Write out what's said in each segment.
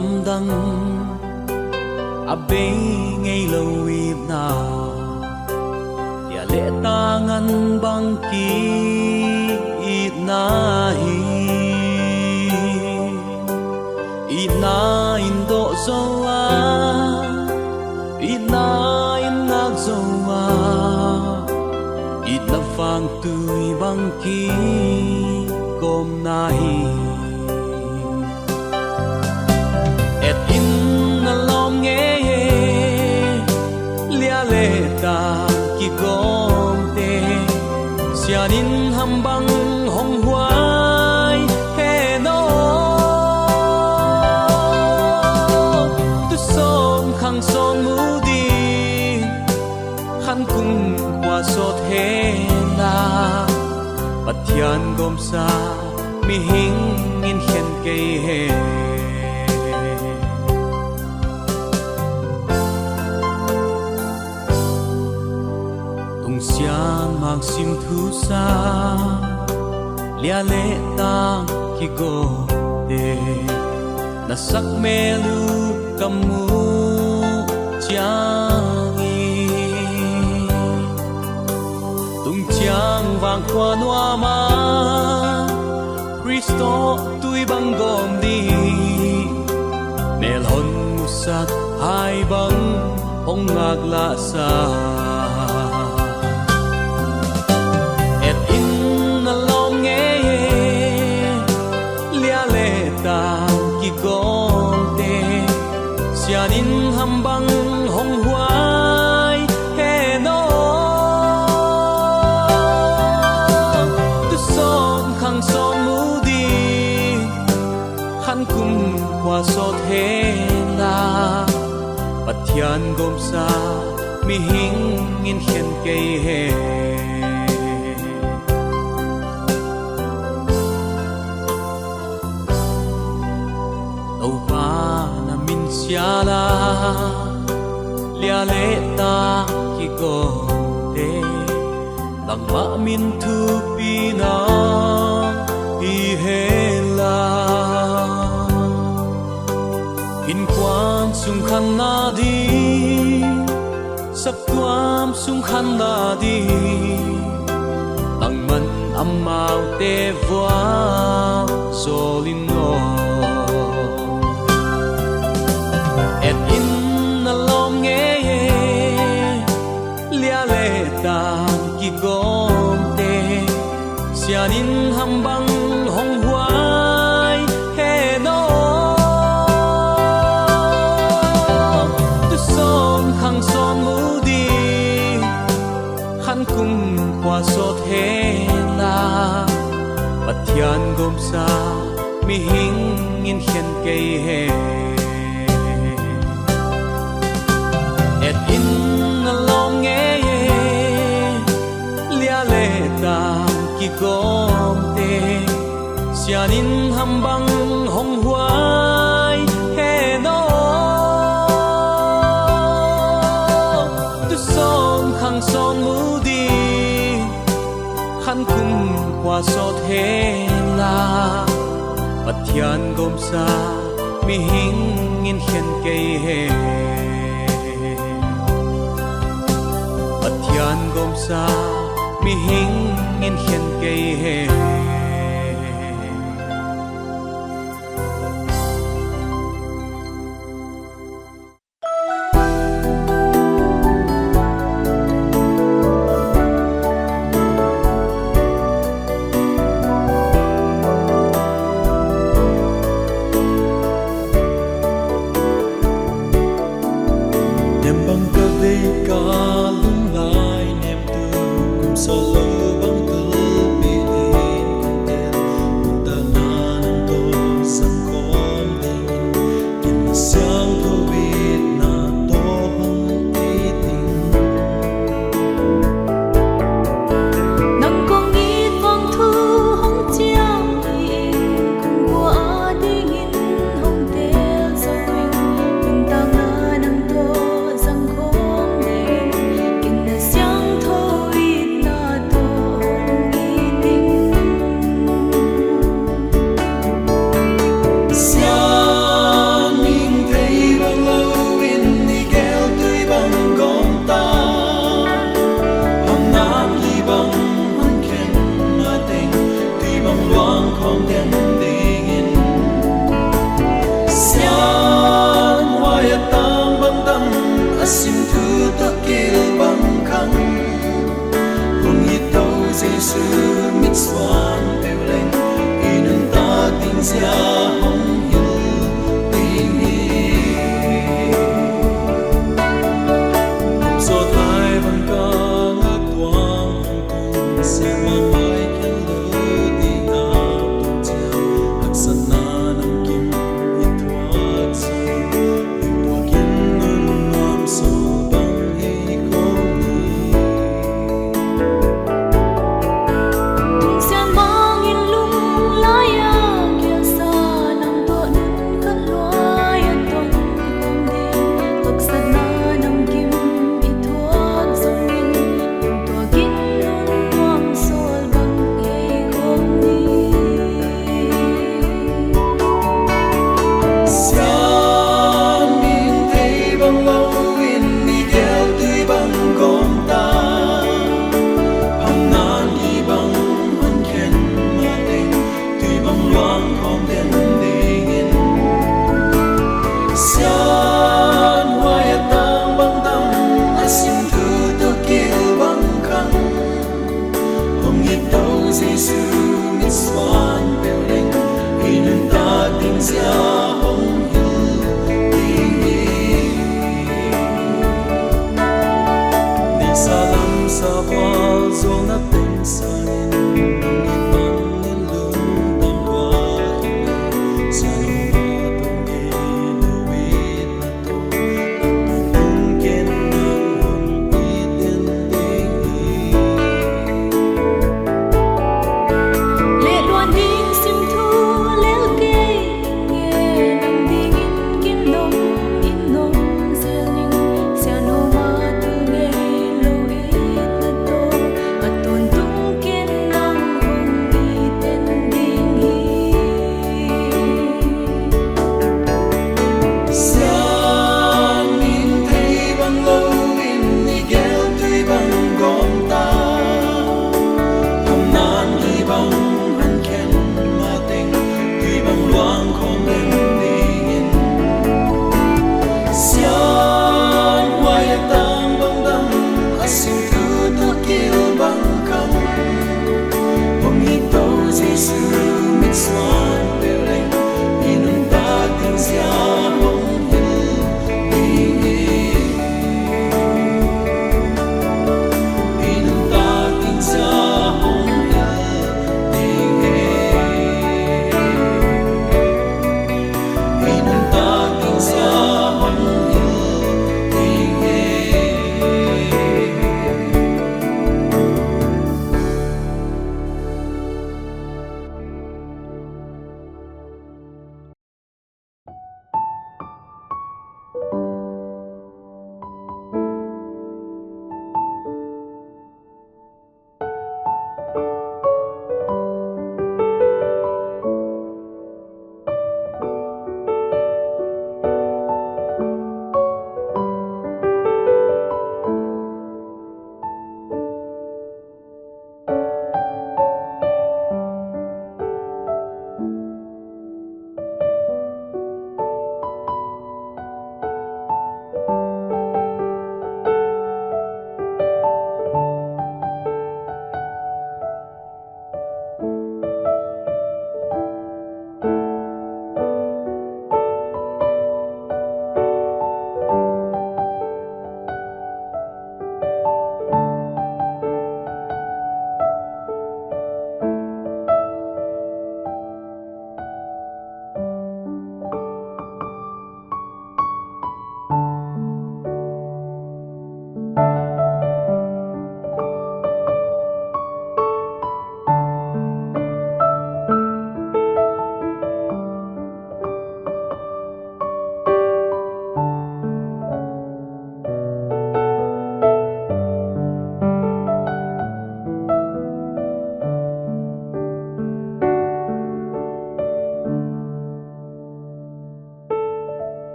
Lâm đăng à bê ngay lâu ít na ya lệ ta ngăn băng ký ít na in độ dâu ít na in ngạc dâu ít là phang tươi băng ký gồm na ta ki gom te sianin hambang hong huai he no tu som khang son mu di khan cung qua sot he na pathian gom sa mi hing in khen ke he sian mang sim thu sa lia le tang ki go de na sak me lu kamu chiang tung chiang vang qua noa ma Cristo tui bang gom đi nel hon musat hai bang hong ngak la sa sianin hambang hong huai he no tu son khang son mu di khan kum qua sot he na pathian gom sa mi hing in khen ke he ya la lia le ta ki go te tang ma min thu pi na pi he la in quan sung khan na di sak tuam sung khan na di tang man amau te voa solin no ki gom te sianin hambang hong huai he no tu som khang son mu di khan kum qua sot he na pathian gom sa mi hing in khen ke he et in along ki gom te sianin hambang hong huai he no tu som khang son mu di khan kum qua sot he na pathian gom sa mi hing in khen ke he pathian gom sa mi hing in khen ke he nem bang ka de ka lung lai nem tu kum Giêsu mit swan beulen in un tag din sia hong hiu tình hi so thai van ca ngak tuang hong sia ma mai khen lo di na tu chia hak san na nam kim i thuat so tua kin nun nam so bang hi kong ni Giêsu mit swan beulen in un tag din sia hong hiu tình hi ni sa lam sa hoa zo na ten sa in ni man ni lum tam qua sa no ma tum ni no wit na to tum ken nan hong ti ten tình hi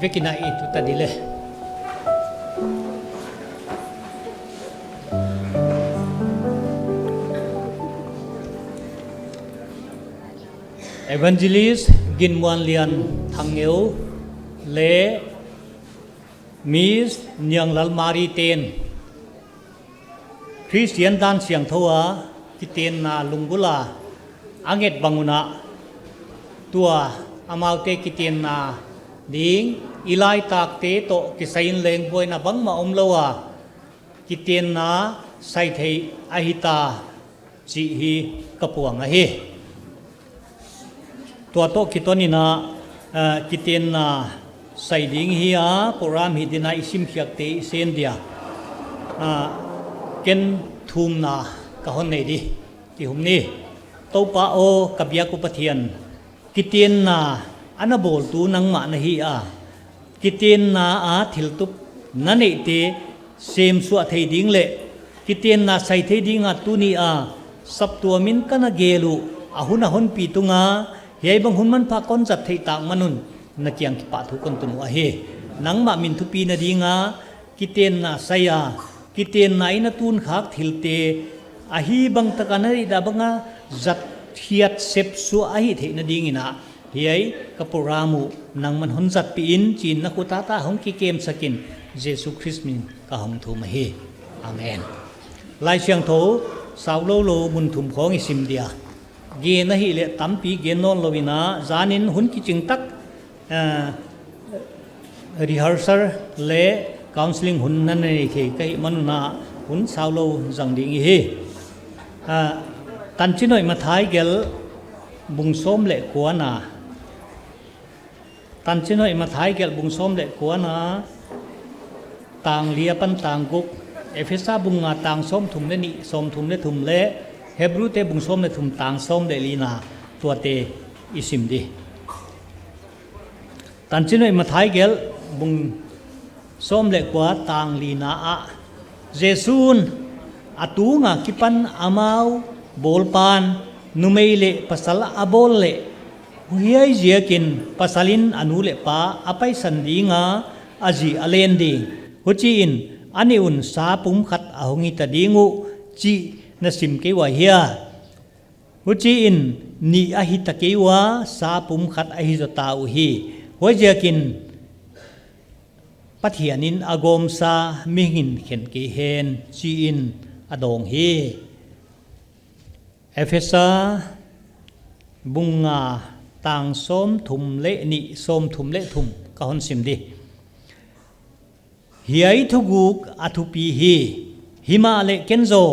vekina itu tadi le evangelist ginmuan lian thangeu le Miss Nyang Lalmari ten Christian dan siang thoa kiten na lungula anget banguna tua amaute kiten na ding ilai tak te to kisain leng boy na bang ma omlowa kiten na sai thei ahita chi hi kapuang a hi tua to kitoni na kiten na sai ding hi a program hi dina isim khiak te sen dia ken thum na ka hon nei di ti hum ni to pa o kabia ku pathian kiten na anabol tu nang ma na hi a kiten na a thil tup na nei te sem su thei ding le kiten na sai thei ding a tu ni a sap tua min kana gelu ahun ahon pi tunga hei bang hun man pha kon jat thei tak manun na kyang ki pa thu kon tu a he nang ma min thu pi na dinga kiten na saya kiten na ina tun khak thilte a hi bang takana ri da banga zat hiat sep su a hi the na dingina hiai kapuramu nang man hon zat pi in chin na kuta ta hong ki kem sakin jesu christ min ka hong thu ma hi amen lai siang tho saulo lo mun thum khong i sim dia ge na hi le tampi ge non lovina zanin hun ki ching tak rehearsal le counseling hun nan nei ke kai manuna hun saulo jang ding hi tan chinoi ma thai gel bung som le kuana tan chinoi ma thai gel bung som le kuana tang lia pan tang guk efesa bunga tang som thum le ni som thum le thum le hebru te bung som le thum tang som le lina tua te isim di tan chinoi ma thai gel bung som le kwa tang lina a jesun atunga kipan amau bolpan numeile pasal abol le huyai jiakin pasalin anu le pa apai sandinga aji alendi huchi in aniun sa pum khat ahongi tadingu chi nasim ke wa hia huchi in ni ahita ke wa sa pum khat ahi jota u hi hojiakin pathianin agom sa mingin khen ke hen chi in adong hi efesa bunga tang som thum le ni som thum le thum ka hon sim di hiai thuguk athupi hi hima le kenzo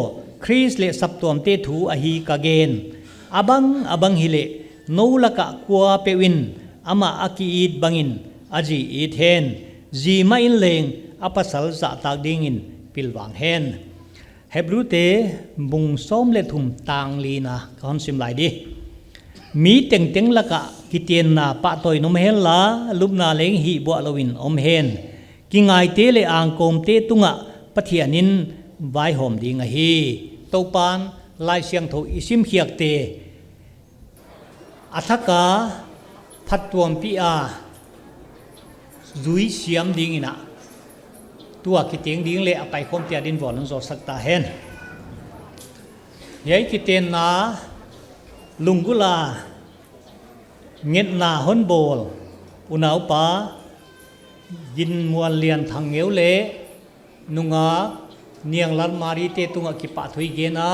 Chris le saptom te thu a hi ka gen abang hi le no laka kwa pewin ama akiit bangin aji it hen ji ma in leng apasal za tak dingin pilwang hen hebru te bung som le thum tang li na kon sim lai di mi teng teng laka kitien na pa toy nom hen la lupna leng hi bo lowin om hen ki ngai te le ang kom te tunga pathianin vai hom ding a hi topan lai siang tho isim khiak te athaka phattuam pi a zui siam ding ina tua ki teng ding le apai khom tia din von zo sakta hen yai ki ten na lungula nget na hon bol unau pa yin muan lian thang ngeu le nunga niang lan mari te tunga ki pa thui ge na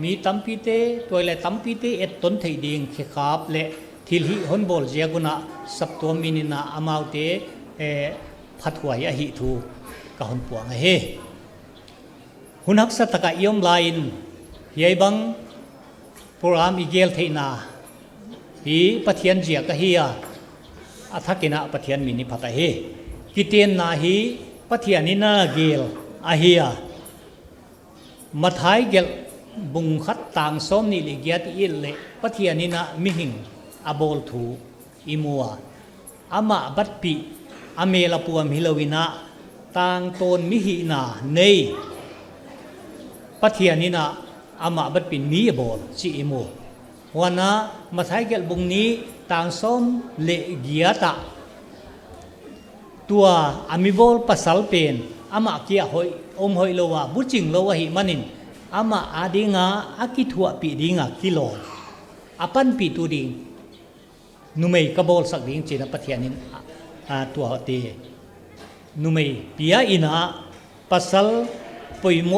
mi tampi te toile tampi te et ton thei ding khe khap le thil hi hon bol jiaguna sapto minina amaute phathuai a hi thu ka hon puang he hunak sa taka iom lain hiai bang program igel theina hi pathian jia ka hi a athakina pathian mini phata he kiten na hi pathianina gel a hi a mathai gel bung khat tang som ni le giat il le pathianina mihing abol thu imua ama batpi amela puam hilowina tang ton mihi na nei pathianina ama batpin mi bol chi imu wana mathai gel bung ni tang som le giata ตัวอามิโบลปัสสัลเป็นอามาเกียหอยหอยโลวาบุจิงโลวะหิมันินอามาอาดิงาอากิทัวปีดิงากิโลอาปันปีตูดิงนุเมยกบอลสักดิงจีนปัทยานินตัวเตนุเมยปียอินาปัสสัลปุยโม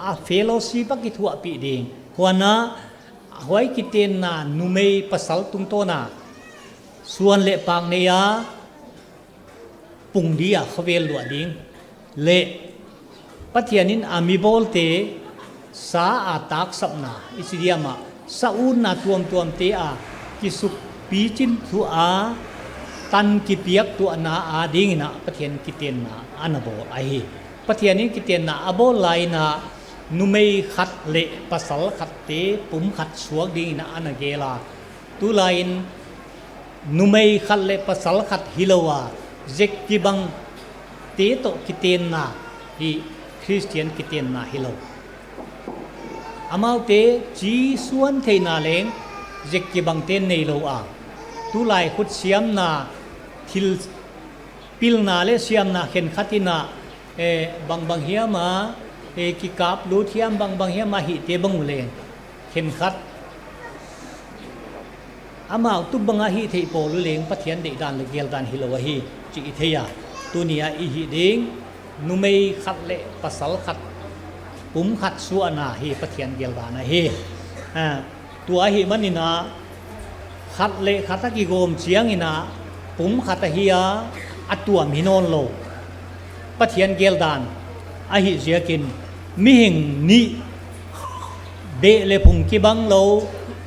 อาเฟโลซีปักิทัวปีดิงหัวนาหอยกิเตนนานุเมยปัสสัลตุงโตนาส่วนเละปางเนียปุงดีอะเขาเวลหลวดิงเละปัทยานินอามิโบลเตสาอาตักสับนาอิสิเดียมาสาอุนนาตัวมเตอากิสุปีจินทัวอาตันกิเปียกตัวนาอาดิงนะปัทยานกิเตนนาอันโบไอปัทยานินกิเตนนาอโบไลนานุเมยขัดเละปัสสัลขัดเตปุ่มขัดสวกดิงนะอันเกลาตุไลน์นุเมยขัดเละปัสสัลขัดฮิโลวาเจกกิบังเตโตกิเตนนาฮีคริสเตียนกิเตนนาฮิโลอามาเตจีส่วนเทนาเลงเจกกิบังเตนในโลอาตุไลขุดเสียมนาทิลปิลนาเลเสียมนาเห็นขัตินาบางเฮียมากิกาบลูเทียมบางเฮียมาหิเตบังเลงเห็นขัดอามาตุบังอาหิเทโปลุเลงปัทยันเดดานเลเกลดานฮิโลวะฮีจิอิเทียตัวนี้อีหิเด้งนุเมยขัดเละปัสสัลขัดปุ่มขัดสัวนาฮีปัทยันเกลดานะฮีตัวฮีมันนี่นะขัดเละขัดตะกิโกมเชียงนี่นะปุ่มขัดตะฮียอัตัวมินอนโลปัทยันเกลดานอาหิเสียกินมิหิงนี่เบเลพุงกิบังโล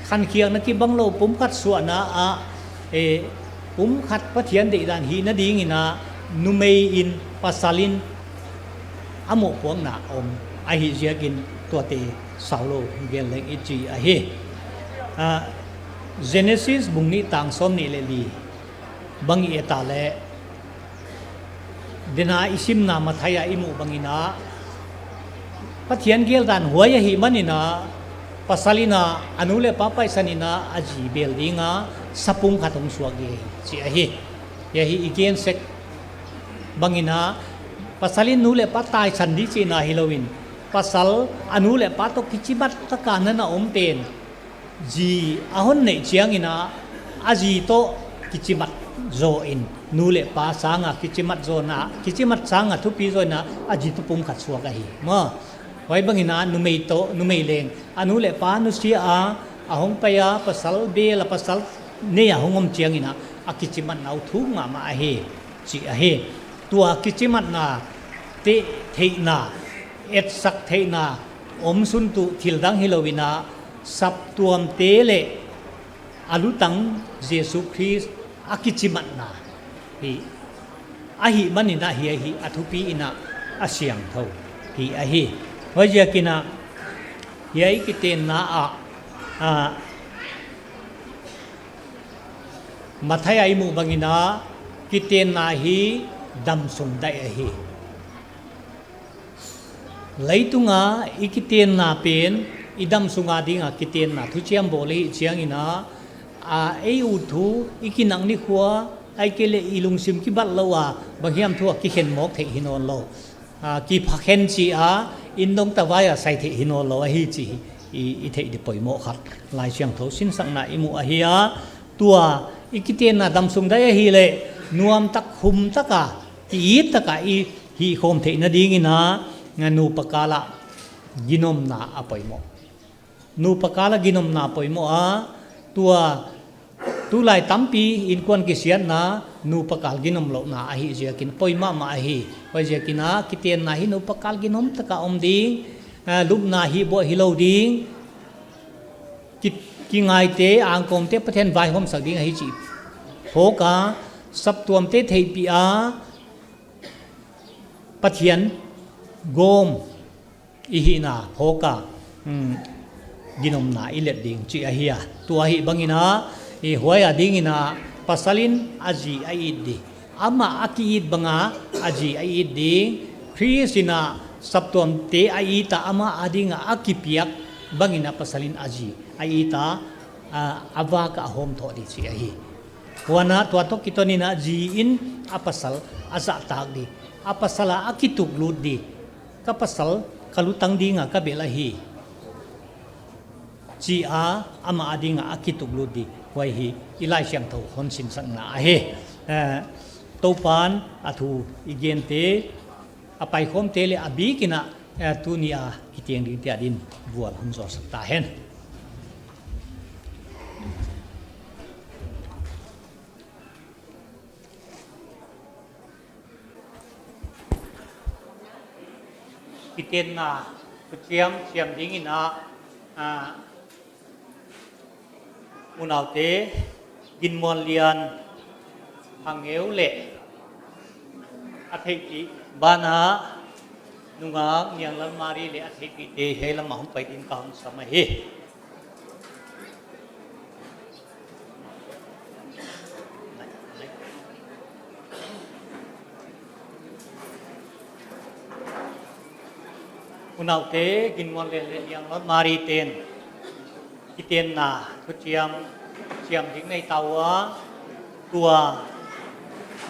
ขันเคียงนักกิบังโลปุ่มขัดสัวนาปุ่มขัดปัทยันเดดานฮีนาดีงินะนุเมยอินปัสสาลินอโมขวงนาอมไอหิเจียกินตัวเตสาวโลเกลเลงอิจีอะเฮเจเนซิสบุงนี้ต่างสมนี่เลลีบังเอตาเลเดนาอิซิมนามาทายาอิมุบังอินาปัทยันเกลดานหัวยหิมันินาปัสสาลินาอนุเลปาไปสันินาอจีเบลดิงาสปุงขัดงสวกเกจีอะเฮยะฮีอีเกนเซกbangina pasalin nule patai sandi china Halloween pasal anule pato kichibat takana na omten ji ahon nei chiangina aji to kichimat zo in nule pa sanga kichimat zo na kichimat sanga thupi zo na aji to pum khat suwa kai ma wai bangina numei to numei leng anule pa nu sia a ahong paya pasal be la pasal ne ahongom chiangina akichimat nau thu nga ma a he chi a heตัวกิจมัดนาเตเทนาเอ็ดสักเทนาอมสุนตุทิลดังฮิโลวินาสับตัวมเตเลอลุตังเยซูคริสต์อากิจมัดนาฮีอาหิมันนินาฮีอาหิอัทุปีอินาอาเสียงเท่าฮีอาหิวะเจกินาฮีอากิเตนามาทายไอมุบังอินากิเตนาฮีดำสงได้ฮีไลตุงาอิกิเตนนาเป็นอิดำสงอาดิงากิเตนนาทุเชียมโบลีเชียงอินาเออุทูอิกินังนิขัวไอเกเลอิลุงซิมกิบัตลาวาบางยามทั่วกิเข็นหมอกเทหินอนโลกิพักเข็นจีอินดงตะวายใส่เทหินอนโลฮีจีอิเทดิปอยโมขัดลายเชียงโถสินสังนาอิมุอหิยาตัวอิกิเตนนาดำสงได้ฮีเลนวมตักคุมตักอีตกะอีฮีโคมเทนดีงินะงานูปกาละกินมนาอปอยโมนูปกาละกินมนาปอยโมตัวตุไลตัมปีอินควนกิเสียนนะนูปกาลกินมโลนาอหิเจียกินปอยมามาอหิปอยเจียกินะกิเตียนนาหินูปกาลกินมตกะอมดีลุบนาหิบ่ฮิโลดีกิงไงเตอังกมเตประเทศไวหอมสักดีอหิจีโหกาสับตัวมเตเทปีปัทยันโกมอิหินาโหกากินมนาอิเลดดิงจีอาเฮียตัวหิบังอินาหัวยาดิงอินาปัสลินอาจีไออิดดีอามาอากีอิดบังอาจีไออิดดิงคริสินาสับตัวมเตไออิตาอามาอาดิงอากิเปียกบังอินาปัสลินอาจีไออิตาอาวากะโฮมทอดีจีอาเฮี wana tua to kitoni na ji in apasal asa tag di apasala akituk lut di kapasal kalutang di nga kabelahi ji a ama adi nga akituk lut di wai hi ilai siang tho hon sin sang na he to pan athu igente apai khom tele abi kina tunia kitieng ding tia din bual hon zo sakta hen kitien na chiam ding ina munaute gin mon lian hangeu le athei bana nunga nyang lan mari le athei pi te hela ma hum pai din kaung samahi munaute gin mon le yang lan mari ten kitien na chiam ding nei tawa tua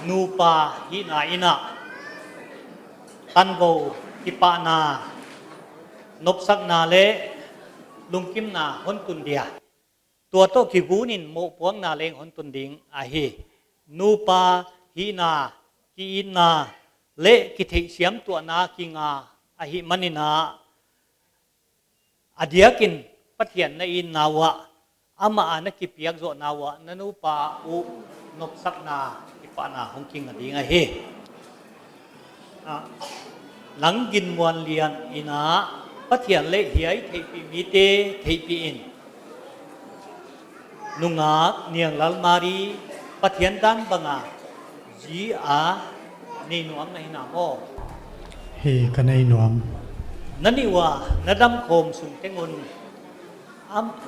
nupa hi na ina tan go kipa na nop sak na le lungkim na hon tun dia tua to ki gunin mo puang na leng hon tun ding a hi nupa hi na ki na le ki thei siam tua na ki nga a hi manina adiakin pathian na in nawa ama ana ki piak zo nawa nanu pa u nop sak na kipa na hong king ading a he nang gin muan lian ina pathian le hiai thei pi mi te thei pi in nunga niang lal mari pathian dan banga ji a ni nuam na hina mo he kanai nuam nani wa nadam khom sum tengun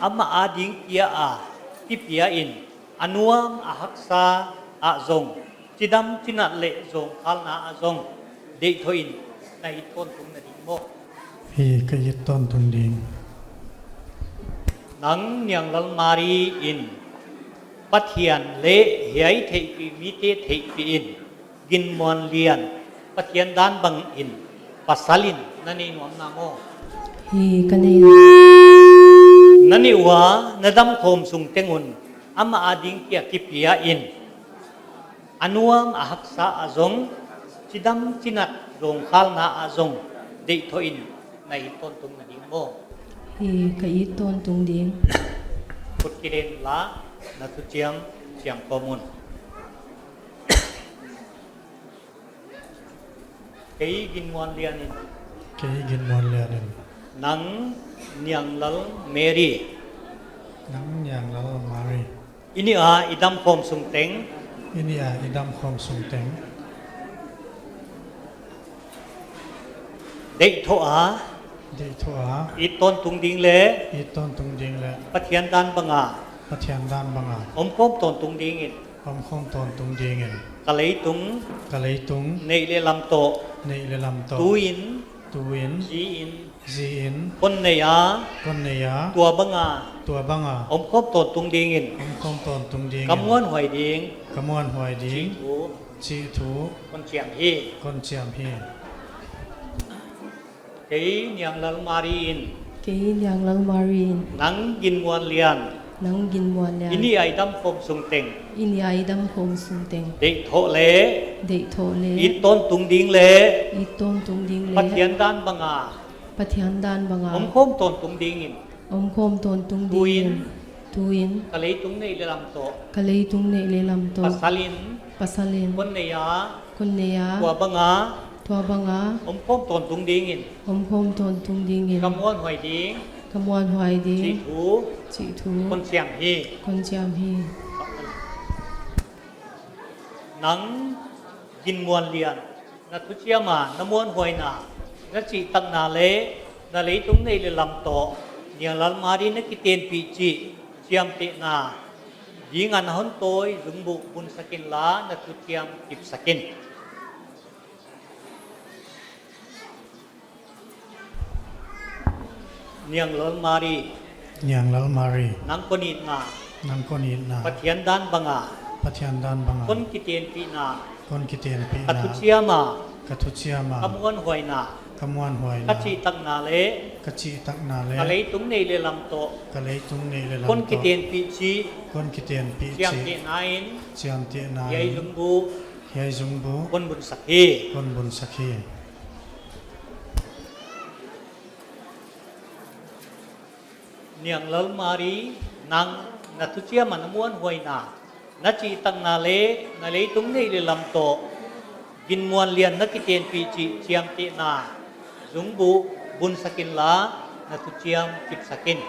ama ading kia a tipia in anuam ahaksa a zong chidam chinat le zong khalna a zong de thoin nai ton tung na ding mo he kayit ton tung ding nang nyang lal mari in pathian le hiai thei pi mi te thei pi in gin mon lian pathian dan bang in pasalin nani nuam na mo he kanai nani wa nadam khom sung tengun ama ading kia kipia in anuam ahaksa azong chidam chinat rong khalna azong de thoin nai ton tung na ding mo he kayit ton tung ding put kiren la na tu chiang komun kei gin mon lianin kay gin mon lianin nang nyang lal mary nang yang lal mari ini a idam khom sung teng ini a idam khom sung teng de tho a de thoa i ton tung ding le i ton tung ding le pathian dan banga pathian dan banga om khom ton tung ding in om khom ton tung ding in kalei tung kalai tung nei le lam to nei le lam to tuin tuin ji in ji in kon nei a kon ne ya tua banga tua banga om khom ton tung ding in om khom ton tung ding kamwan hoi ding kamon hoi ding tu chi thu kon chiang hi kon chiam hi kei nyang lal mari in kay yang lal marin nang gin muan lian nang gin muan lian ini ai dam khom sung teng ini ai dam khom sung teng de tho le de tho le i ton tung ding le i ton tung ding le pathian dan banga pathian dan banga om khom ton tung ding in om khom ton tung Tuin. ding tuin kalei tung nei le lam to kalei tung ne le lam to pasalin pasalin kon nei a kun ne ya tua banga tua banga om khom ton tung ding in om khom ton tung ding in kamwan hoi ding kamwan hoai chi ding thu chi thu kon chiang hi kon chiam hi nang gin muan lian na tu chia ma na muan hoi na na chi tak na le tung nei le lam to niang lal mari na kiten pi chi chiam te na dingan hon toy zungbu bun sakin la na tu chiam kip sakin niang lal mari yang lal mari nang konit na nang kon in na pathian dan banga พัทยันดานบัง คนกิเตียนปีนา คนกิเตียนปี กั นา ตุเชียมา กทุเชียมาก ำวนหวยนา กำวันหวย กั นา จีตังนาเล กจิตักนาเล กะเลยตุงในเลลำโต กะเลยตุงนี่เลย คนกิเตียนปีชี คนกิเตียนปี เจียง จี เตนายน เจียมเตียนาย ยัยจุงบู ยายจุงบู คนบุญสักฮี คนบุญสักขี เนียงลลมารีนางนัทุเชียมันมวนหวยนานัจีตังนาเลตุงในเลลำโตกินมวนเลียนนักกิเตียนปีจีเจียงเตนาจุงบูบุญสกินลานัทุเชียมกิบสกิน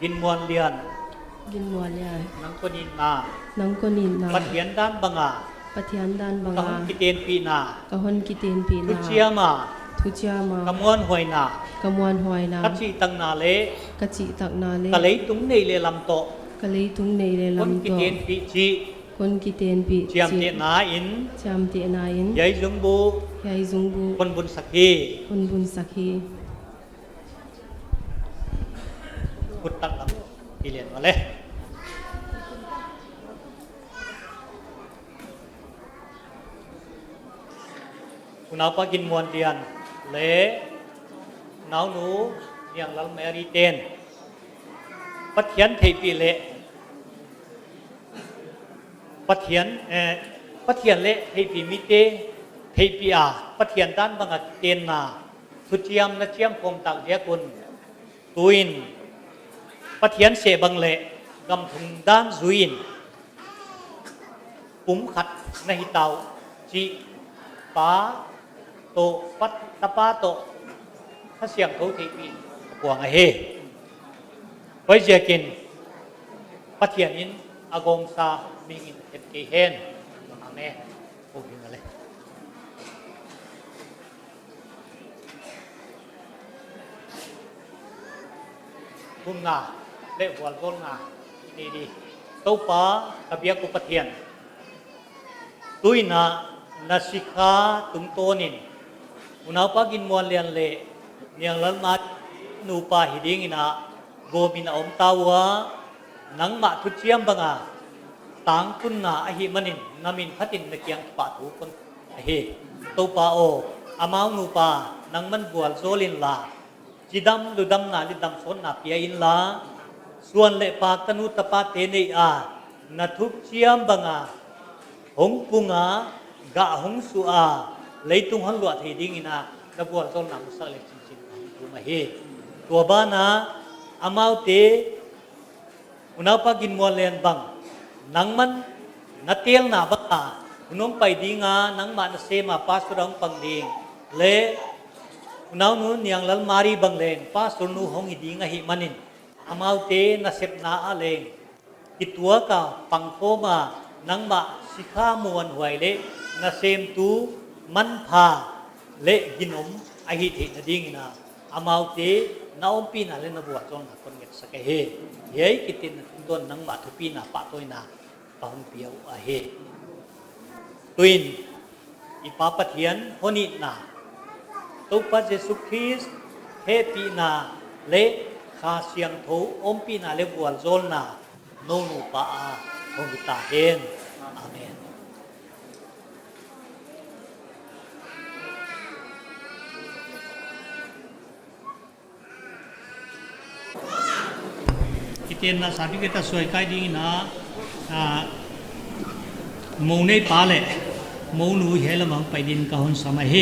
กินมวนเลียน กินมัวเลย นังคนนินนา นังก็นินนา ปัดเหียนด้านบังอา พัทยันดานบัง กะหงกิเตียนปีนาก ะฮอนกิเตียนปี ทุ นา เชียมา ทุเชียมาก ะมวนหวยนาก ะมวนหวยนา กัจจีตังนาเล กะจิตักนาเล กะเลยตุงในเลลำโต กะเลยตุงในเลย คน ลำ กิ โต เตียนปีจี คนกิเตียนปี เจียมเตนาอิน จามเตนายิน ยัยจุงบู ยายจุงบู คนบุญสักฮี คนบุญสักฮี พุทธังลำปีเลียนมาเลยคุณเอาปากินมวนเดียนเลนาวหนูเนียงลัลเมรีเตนปัทเทียนเทปีเลปัทเทียนเลเทปีมิเตเทปีอาปัทเทียนด้านบังกเตนนาทุเจียมนะเจียมคมตักเดียกุนตุยนปัทเทียนเสบังเลกำทุงด้านซุยนปุ้มขัดในหิตาวจีปาโตปัตตปาโตถ้าเสียงเขาเทปีกวางเฮไว้เจกินปัทเทียนินอากงซามิงินเอ็ดเกเฮนมาแม่พูดถึงอะไรพุ่งงาเละหัวก้นงาดีดีเต้าป้ากับเบียกุปัทเทียนตุยนานาสิกาตุงโตนินอุณาปากินมวนเลียนเละเนียงลัลมานูปาหิดิงินาโกมินาอมตาวะนังมาทุเชียมบังอาต่างคุณนาอหิมันินนามินพัตินนักยังปะทุคนอหิตัวปาโออามาวนูปานังมันบัวโซลินลาจิดัมลุดัมนาลิดัมโซนนาเปียอินลาส่วนเละปาตนุตปาเตเนอานาทุเชียมบังอาหงปุงากะหงสุอาเลยตุงหันลวดเฮดิงินาดับบัวโซนนามุสลิมจินดูมาเฮตัวบ้านาอามาวเตอุณาปากินมวลเลียนบังนังมันนัดเตียงนาบังอุณงไปดีงานังมันเสมาปาสุรังปังดีเลอุณานูเนียงลัลมารีบังเลงปาสุนูหงหิดีงาหิมันินอามาวเตนัเสพนาอาเลงกิตัวกาปังโคมานังมาสิขามวนหวยเลนัเซมตูมันพาเลกินอมอหิเทนดีงินาอามาวเตนาอมปีนาเลนบัวจงนักคนเกศกเฮเย้กิตินต้นนังมาทุปีนาปะตัวนาปะหงเปียวอาเฮตุยนอีปาปะเทียนโหนินาตุปะเจสุคริสเฮปีนาเลคาเสียงโถอมปีนาเลบัวโจลนาโนนูปะอาหงตาเฮนอาเมนกินนะสาธิตสวยใกล้ดีนะมูในป่าเลยมูนูเฮลมังไปดินกะหนสมัยเฮ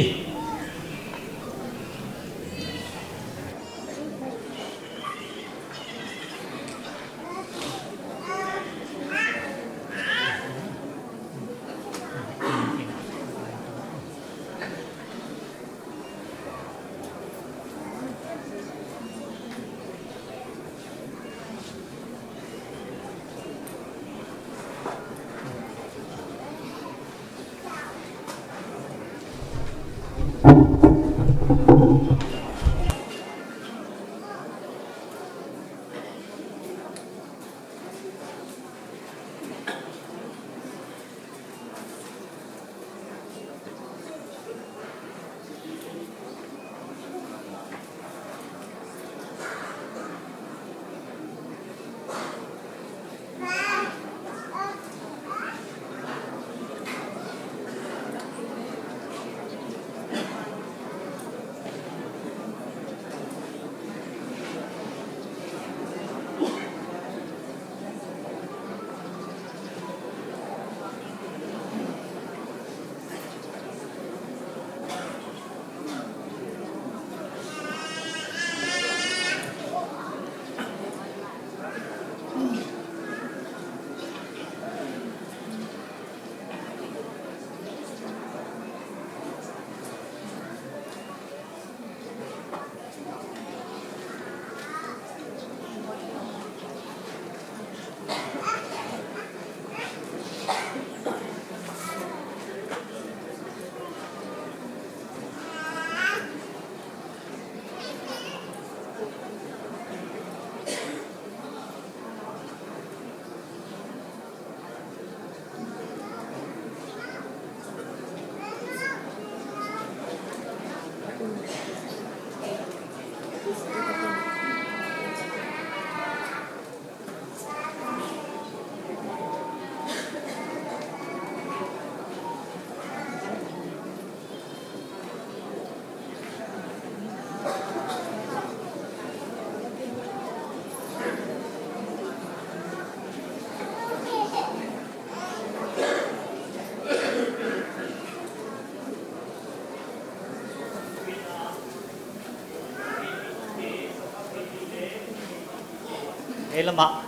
lama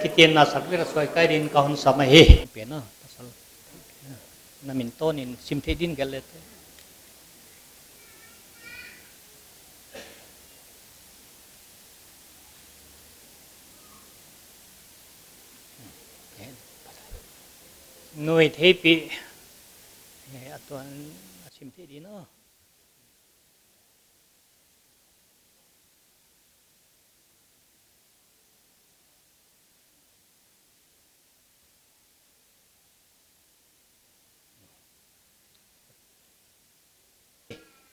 kitian na saklir soi kai din kahon sama he pe na pasal na min tonin simthe din galet nuôi thế bị toàn sim thế đi nữa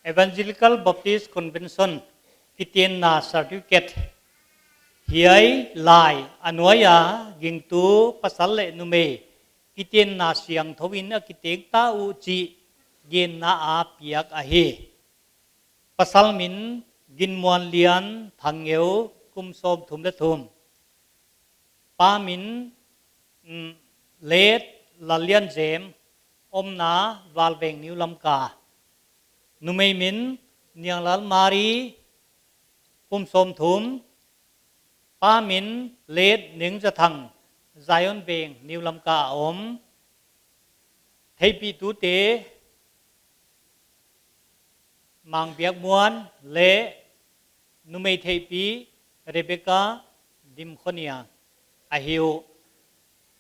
Evangelical Baptist Convention kitian na certificate hiai lai anuaya gintu pasal le nume kitian na siang thawin a kiteng ta u chi gen na a piak a he pasal min gin muan lian thangeu kum som thum le thum pa min let lalian jem omna walveng niu lamka numei min niang lal mari kum som thum pa min let ning ja thang Zion Beng New Lamka om thấy bị tú tế mang biak muan lệ numei thấy bị Rebecca Dimkhonia ahiu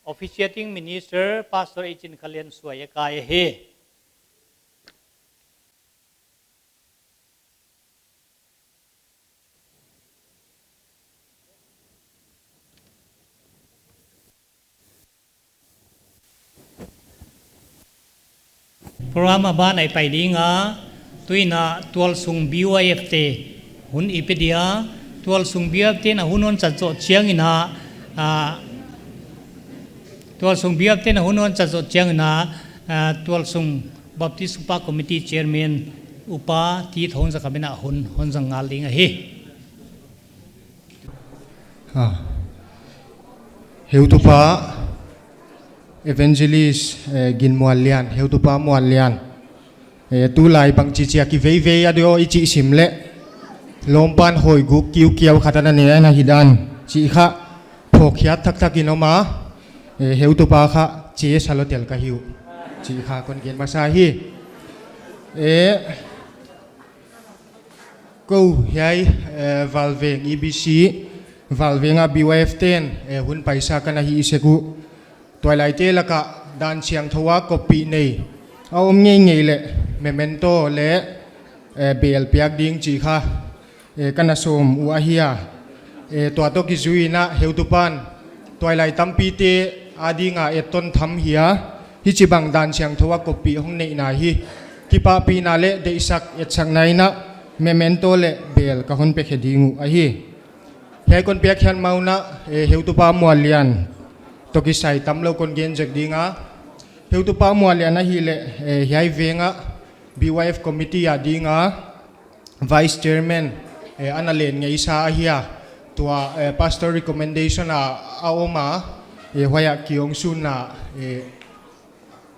officiating minister pastor Echin Khalian Suayakaya he Programa ba na ipay di nga tuy na tuwal sung BYFT hun ipedia tuwal sung BYFT na hunon sa chiang ina tuwal sung BYFT na hunon sa chiang ina tuwal sung Baptist Upa Committee Chairman upa ti thong sa kabina hun sang ngaling hi Heutupa Evangelist Ginmualian Heutupa Mualian tulai bang chichia ki vei adio ichi simle lompan hoi gu kiu khatana ne na hidan chi kha phokhiat thak inoma Heutupa kha che salotel ka hiu chi kha kon gen basa hi ko yai valveng EBC valvenga BYF10 hun paisa kana hi seku toilai te laka dan siang thowa copy nei aom ngei le memento le bel piak ding chi kha kana som u ahia to to ki zuina heutupan toilai tampi te adinga eton tham hia hi chibang dan siang thowa copy hong nei na hi kipa pi na le de isak et sang nai na memento le bel ka hon pe khedingu ahi he kon pe khan mauna heutupa mualian toki sai tamlo kon gen jak dinga heutupa mualian hi le hiai venga BYF committee ya dinga vice chairman analen ngai sa ahia tua pastor recommendation a oma hoya kiong sunna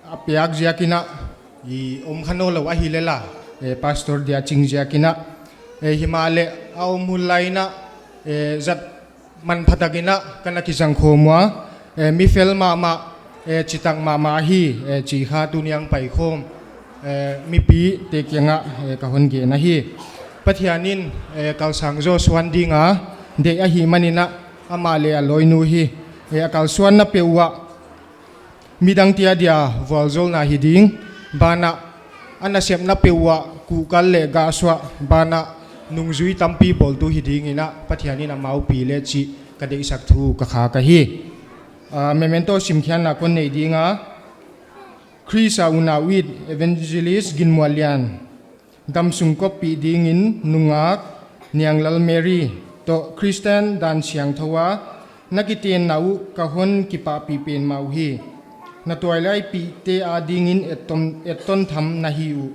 apiak jakina i khano lo ahi lela pastor dia chingjakina himale aumulaina zat man phatagina kana kisang khomwa mi fel mama chitang mama hi chi kha tunyang pai khom mi pi te kyanga ka hon ge na hi pathianin kal sangjo swandinga de a hi manina amale aloinu hi akal swan na pewa midang tia dia volzol na hiding bana anasem na pewa ku kal le ga swa bana nungzui tampi boltu hiding ina pathianin amau pi le chi kadei sak thu ka kha ka hi memento simkhian na kon nei dinga Krisa una with evangelist Ginmualian dam sungkop pi dingin nungak nianglal Mary to Christian dan siang thawa nakitien nau kahon kipa pi pen mau hi na toilai pi te adingin eton tham na hiu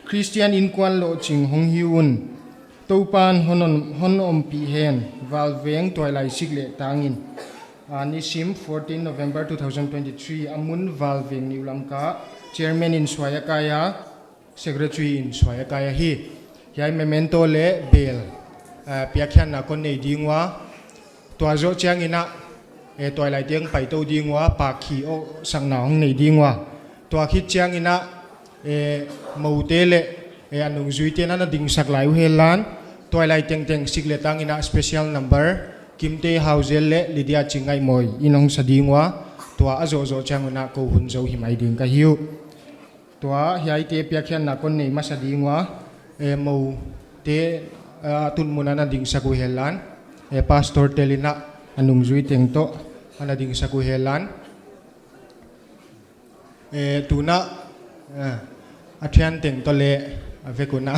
Christian in kwan lo ching hong hiun topan honom pi hen valveng toilai sigle tangin Nisim 14 November 2023 Amun Valveng New Lamka Chairman in Swayakaya Secretary in Swayakaya hi Yai memento le bel piakhan na kon nei dingwa ตัวโจเจียงอินะตัวไหลเตียงไปตัวดีงัวปากขี้โอสังหนองในดีงัวตัวคิดเจียงอินะมูเตเลอันนุ่งจุยเตียนั้นดิ่งสักหลายเฮลันตัวไหลเตียงเตียงสิกเลตังอินะ special number กิมเตฮาวเซลเลลิเดียจิงไงมอยอินองสดีงัวตัวอโจโจเจียงอินะกูหุ่นโจหิมไอดิ่งกะฮิวตัวเฮียเตเปียเขียนนักคนนี้มาสดีงัวมูเตตุนมุนันดิ่งสักเฮลันpastor telina anung zui teng to ana ding saku helan tuna athian teng to le avekuna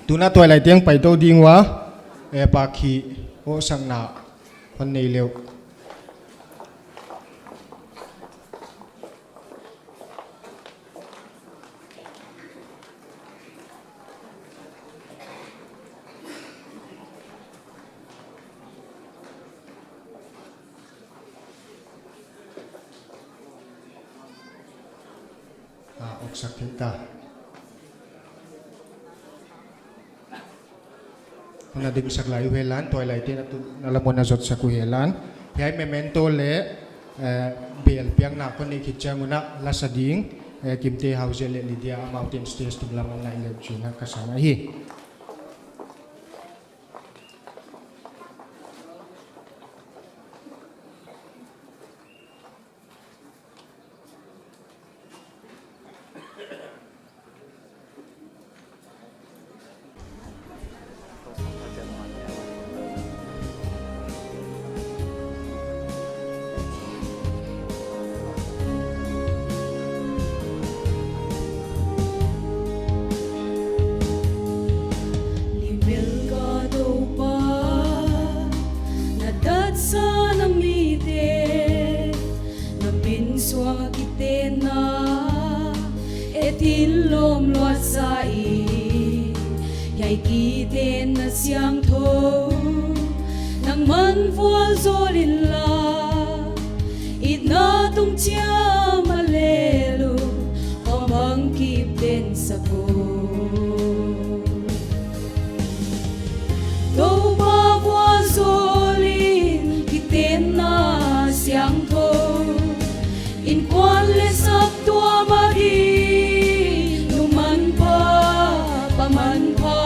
tuna toy lai teng pai to dingwa pakhi o sangna hon nei leuอกสักทีตาคนนั้นดึงสักหลายเวลาตัวไหลที่นั่นละมันน่าจดสักเวลาย้ายเมมเมนโตเล่เบียลเปียงหนักคนนี้คิดจังนะลาสดิ้งกิมเตฮาวเซเลลิเดียมาอุตินสเตสตุลามันนายเล็บจีนักษาไม่ฮีlom lo sai yai ki ten na siang tho nang man vual zolin la it na tung chia malelu omang kip ten sa ko do ba vual zolin ki ten na siang tho in quan le sak tua ma di man pa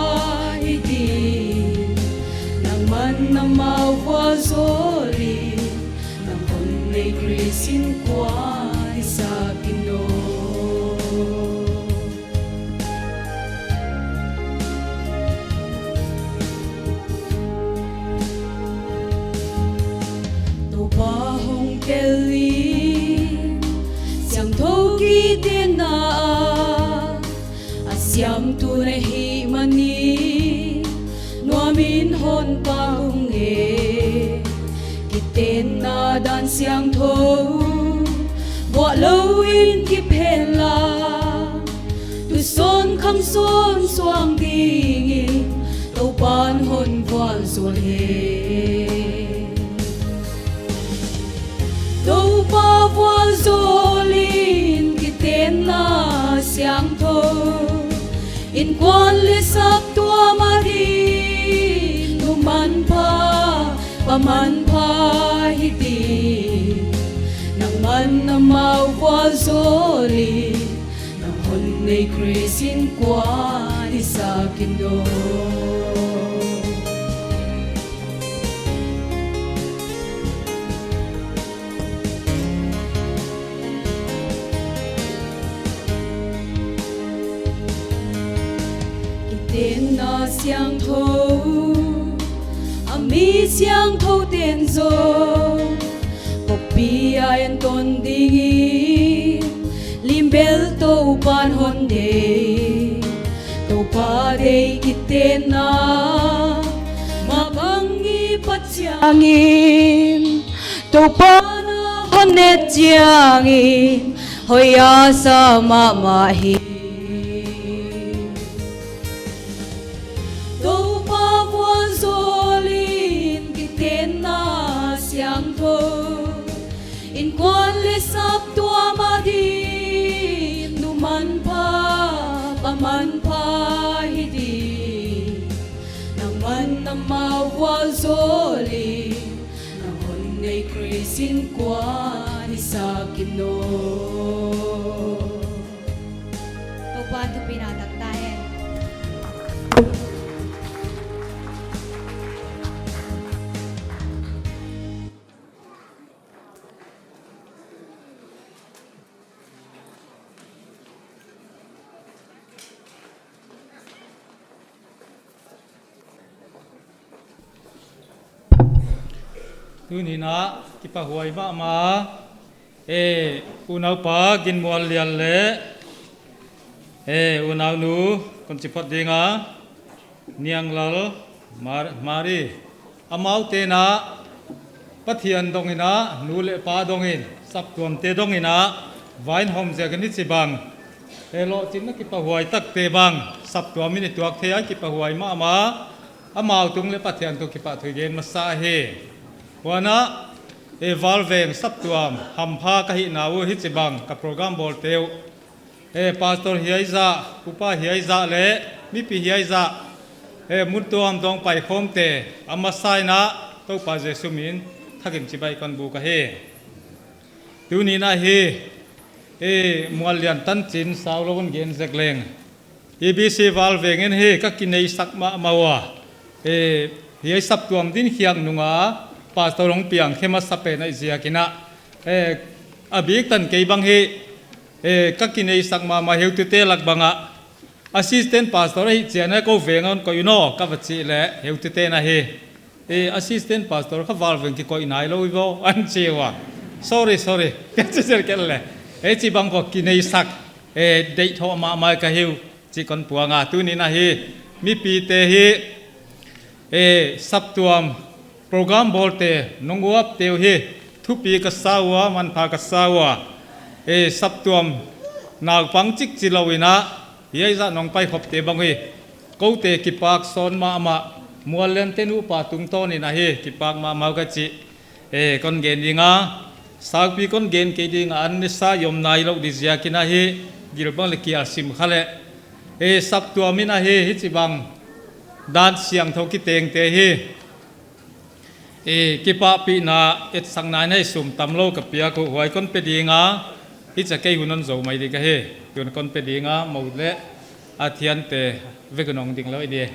iti nang man na mauwa zoli nang honlay krisin kwa isa kino to pa hong keli siang thoki din na siam tu ne hi mani nuamin hon pa hung e kiten na dan siang tho bo lo in ki phela tu son kham son suang ding to pan hon wal zol he to pa wal zolin kiten na siang tho in quan le sak tua ma di nu man pa hi di nang man na mau wa zoli nang hon nei krisin kwa di sakin do tên na siang tho ami siang tho tên zo kopi ayan ton dingi limbel to pan honde to pa de kiten na mabangi patyangin to pa na honet jiangin hoya sa mamahi in quan le sap tua ma di nu man pa hi di nang man na ma qua zoli na hon ngay crazy qua ni sa kino Tupan tu pinatagtayan. tu ni na kipa huai ma ma unau pa gin mual lian le unau nu kon chipat dinga niang lal mari amau te na pathian dongina nu le pa dongin sap tuam te dongina vain hom je gani chi bang lo chin na kipa huai tak te bang sap tuam ni tuak the ai kipa huai ma ma amau tung le pathian to kipa thoi gen ma sa he wana valveng sap tuam hampha ka hi nawu hi chi bang ka program bol teu pastor hiaiza upa hiaiza le mi pi hiaiza mun tuam dong pai khom te amasai na to pa jesu min thakin chibai kan bu ka he tu ni na hi mualian tan chin saulon gen zekleng ebc valveng en he ka kinei sakma mawa hiai sap tuam din hiang nunga pastor long piang khema sape na izia kina abik tan ke bang he ka kinei sakma ma heu te lak banga assistant pastor hi chena ko vengon ko ino ka bachi le heu te na he assistant pastor kha valveng ki ko inai lo ibo an chewa sorry ka cheser kelle chi bang ko kinei sak dei tho ma ka heu chi kon puanga tu ni na hi mi pi te hi sap tuam program bolte nonguap teu hi thupi ka sawa man pha ka sawa sap tuam naw pang chik chilowina yai za nong pai khop te bang hi ko te ki pak son ma ma mualen tenu pa tung to ni na hi ki pak ma ma ka chi kon gen dinga sak pi kon gen ke ding an ni sa yom nai lo di zia ki na hi gilbang le ki asim khale sap tuamina hi hi chi bang dan siang tho ki teng te hi kipa pi na et sang nai nei sum tam lo ka pia ko huai kon pe dinga hi cha kei hunon zo mai di ka he tun kon pe dinga mo le athian te vegonong ding lo ide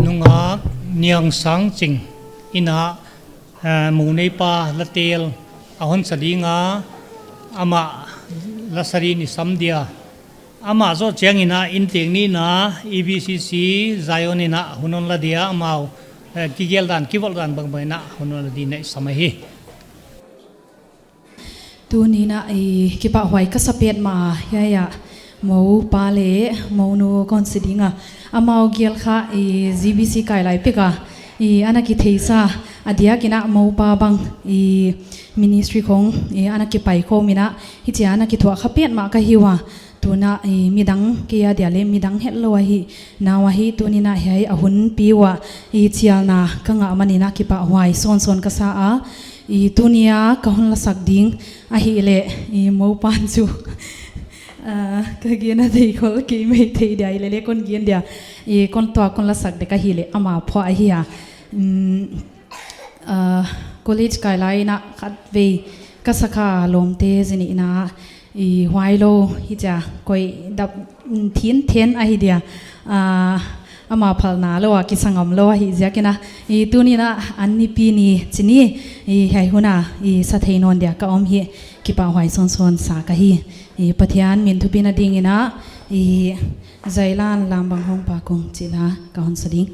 nunga niang sang ching ina mu nei pa latel ahon sadinga ama lasari ni samdia ama zo cheng ina in teng ni na ebcc zion ina hunon la dia amau kigel dan kivol dan bang bang na hunon la di nei samahi tu ni na kipa huai ka sapet ma ya mo pa le mo no considinga amau gel kha gbc kai lai peka anaki theisa adia kina mo pa bang ministry khong anaki pai kho mina hi che anaki thwa khapet ma ka hiwa tuna midang ke ya dia le midang het lo hi nawa hi tunina hai ahun piwa chialna kanga manina kipa huai son ka sa a tunia ka hon la sak ding a hi le mo pan chu ka gena dei khol ki me thei dai le kon gen dia kon to kon la sak de ka hi le ama pho a hi ya college kai lai na khat ve ka sakha lom te zini na huai lo hi cha koi dap thien a hi dia ama phal na lo ki sangam lo hi jakina tuni na anni pi ni chini hai huna sa theinon dia ka om hi ki pa hwai son sa ka hi pathian min thu pina ding ina zailan lambang hong pa kong chila ka hon sading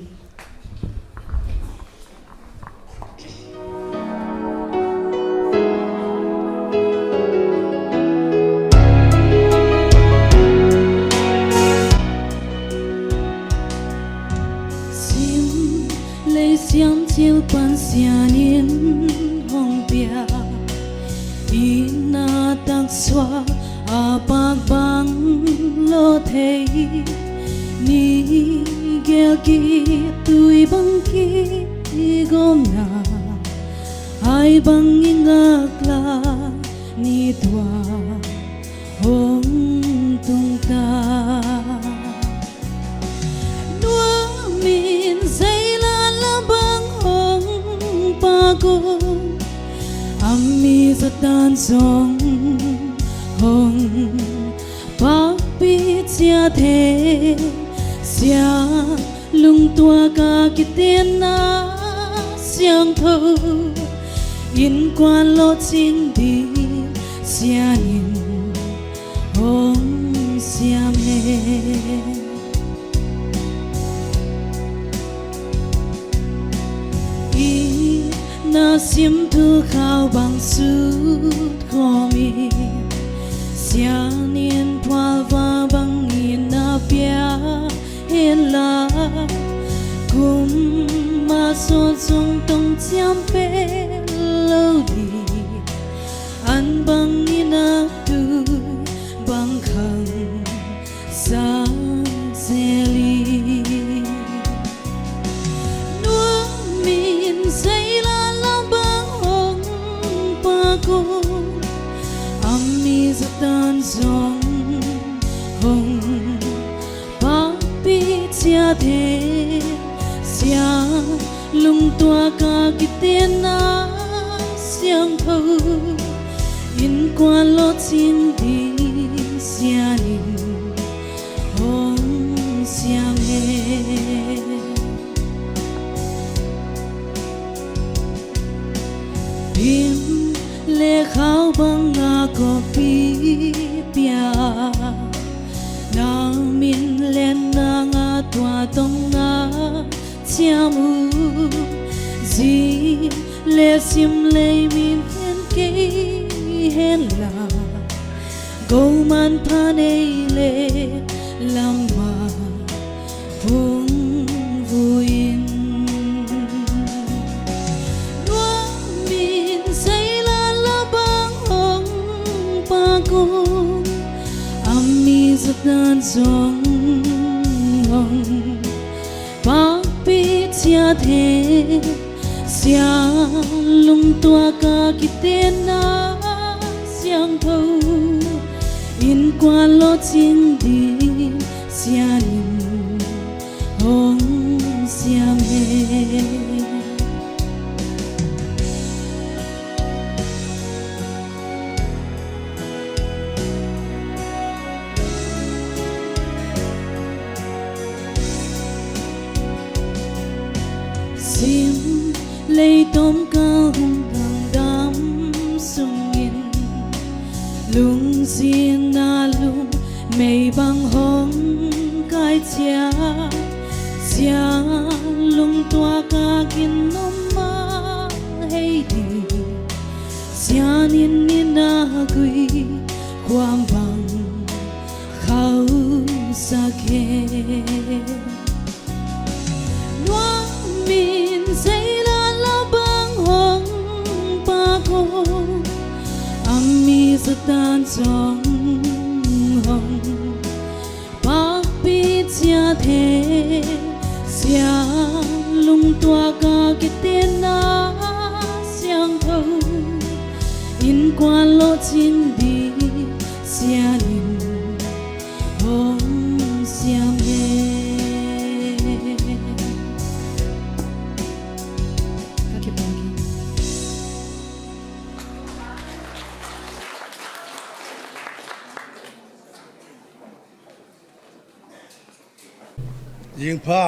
相照伴下年红标，伊那特刷阿白棒落地， ni gel ki tui bang ki gom na ai bang ingak la ni tua hong tung ta nua min say la la bang hong pa ko ami sa tan song hong pa pi chia thế xia lung tua ca ki tiên na xiang thâu in quan lo chinh đi xia nhìn hong xia mê i na sim thu khao bằng sút khó mi xia niên qua va bằng in na bia hen la cùng mà so trong tông chiam pe lâu đi anh bằng in na tu bằng khăn sáng zeli nua min say la la bang hong pa ko ami tan song hong pa pi chia thế xia lung tua ca ki tiên na xiang thâu in qua lo chinh đi xia nhìn hong xia mê tim lệ khao băng nga có pi pia na min lên na nga tua tông nga chia mu gì lệ sim lệ min hen kê hen la câu man pha này lệ làm mà vùng vui nua min say la la bang hong pa ko ami sa tan song hong pa pi chia thế xia lung tua ca ki tiên na xiang thâu in qua lo chinh đi xia nhìn hong xia mê sim lấy tôm cao hùng thằng đám sung yên lung xin na lung mây băng hong cái chia xia lung tua ca kin nom ma hey đi xia nin nin na quy quang băng khâu sa khe nua min say la la bang hong pa ko ami sa tan song hong pa pi chia thế xia lung tua ca ki tiên na xiang thâu in qua lo chinh đi xia nhìn hong xia mêยิงผ้า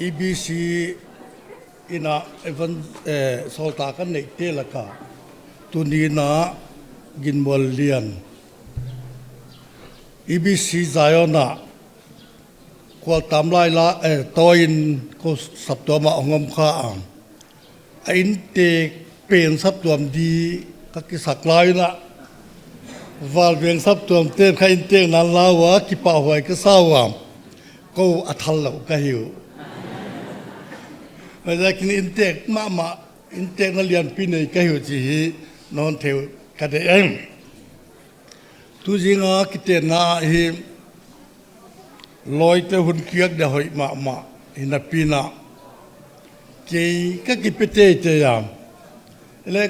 EBC อินะเอวันสอลตากันในเตลกาตุนีนากินบอลเลียน EBC ใจนะควาตามไล่ละตอยินก็สับตัวมาองมข้าอินเตเป็นสับตัวดีก็กิสักไล่นะวาลเวียงสับตัวเต้นใครเต้นนั่นลาวะกิป่าหวยก็เศร้าก็อัทลก็หิวไม่ได้กินอินเตกมาอินเตกนั่นเรียนปีไหนก็หิวจีนอนเทวกันเอง tu jinga kitena hi loi te hun kiak de hoi ma ina pina ke ka kipete te ya le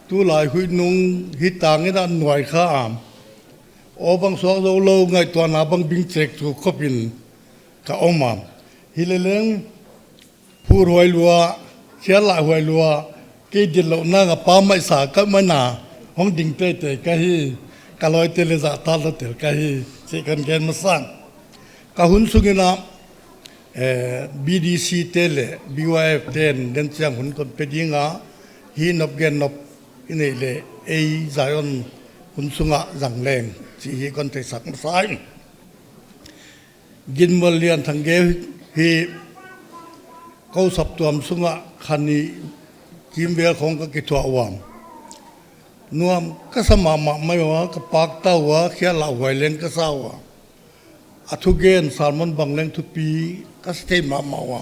tu lai hui nung hi tang ina noi kha am o bang so lo ngai to na bang bing chek chu khopin ka oma hi le leng pu roi lua chia la hoi lua ke din lo na ga pa mai sa ka ma na hong ding te te ka hi ka loi te le za ta la te ka hi se kan gen ma sang ka hun sugina BDC tele BYF ten den chang hun kon pedinga hi nop gen nop ine le ei zion hun sunga jang leng chi hi kon te sak ma sai gin mol lian thang ge hi kau sap tuam sunga khani kim vel khong ka ki thwa wam nuam ka sama ma mai wa ka pak ta wa khia la hoi leng ka sa wa athu gen salmon bangleng thu pi ka ste ma wa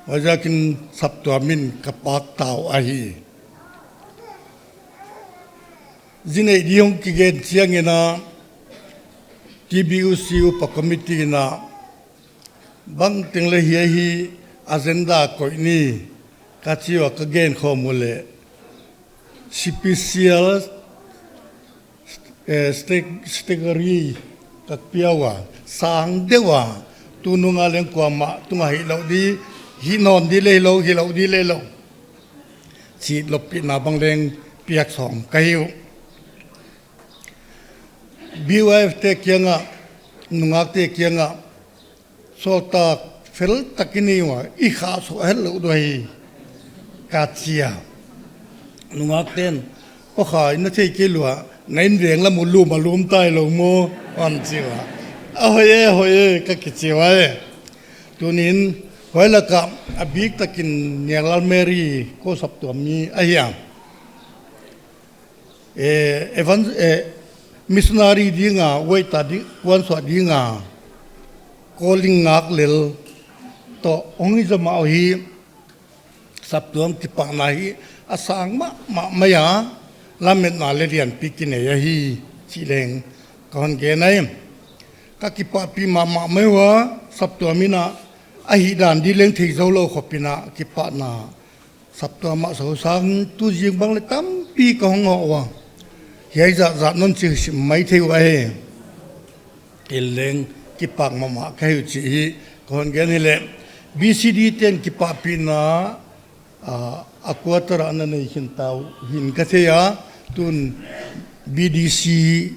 waja kin sap tuamin ka pak taw a hi jinei diong ki gen chiang ina TBUCU pa committee na bang tingle hi agenda ko ni ka chiwa ka gen kho mule CPCL stegari ka piawa sang dewa tununga leng kwa ma tunga hi lo di hi non di le lo hi lo di le lo chi lopi na bang leng piak song ka hiu BYF te kianga nungak te kianga sota fel takini wa I kha so hello doi ka chia nungak ten ko khai na thei ke lua ngain reng la mu malum tai lo mo on chiwa a hoye ka ki chiwa tunin hoila ka abik takin nyalal meri ko sap to mi a hiam missionary dinga waita di wan so dinga calling ngak lel to ongi jama hi sap tuam ti pa na hi asang ma ya lamet na le rian pikine ya hi chileng kon ge nai ka ki pa pi ma me wa sap tuamina a hi dan di leng thei zo lo khopina ki pa na sap tuama so sang tu jing bang le tam pi ko ngo wa yai za non chi mai thei wa he eleng ki pak ma ka hu chi kon ge ni le BCD ten ki pa pi na akwatara na nei hin tau hin ka the ya tun BDC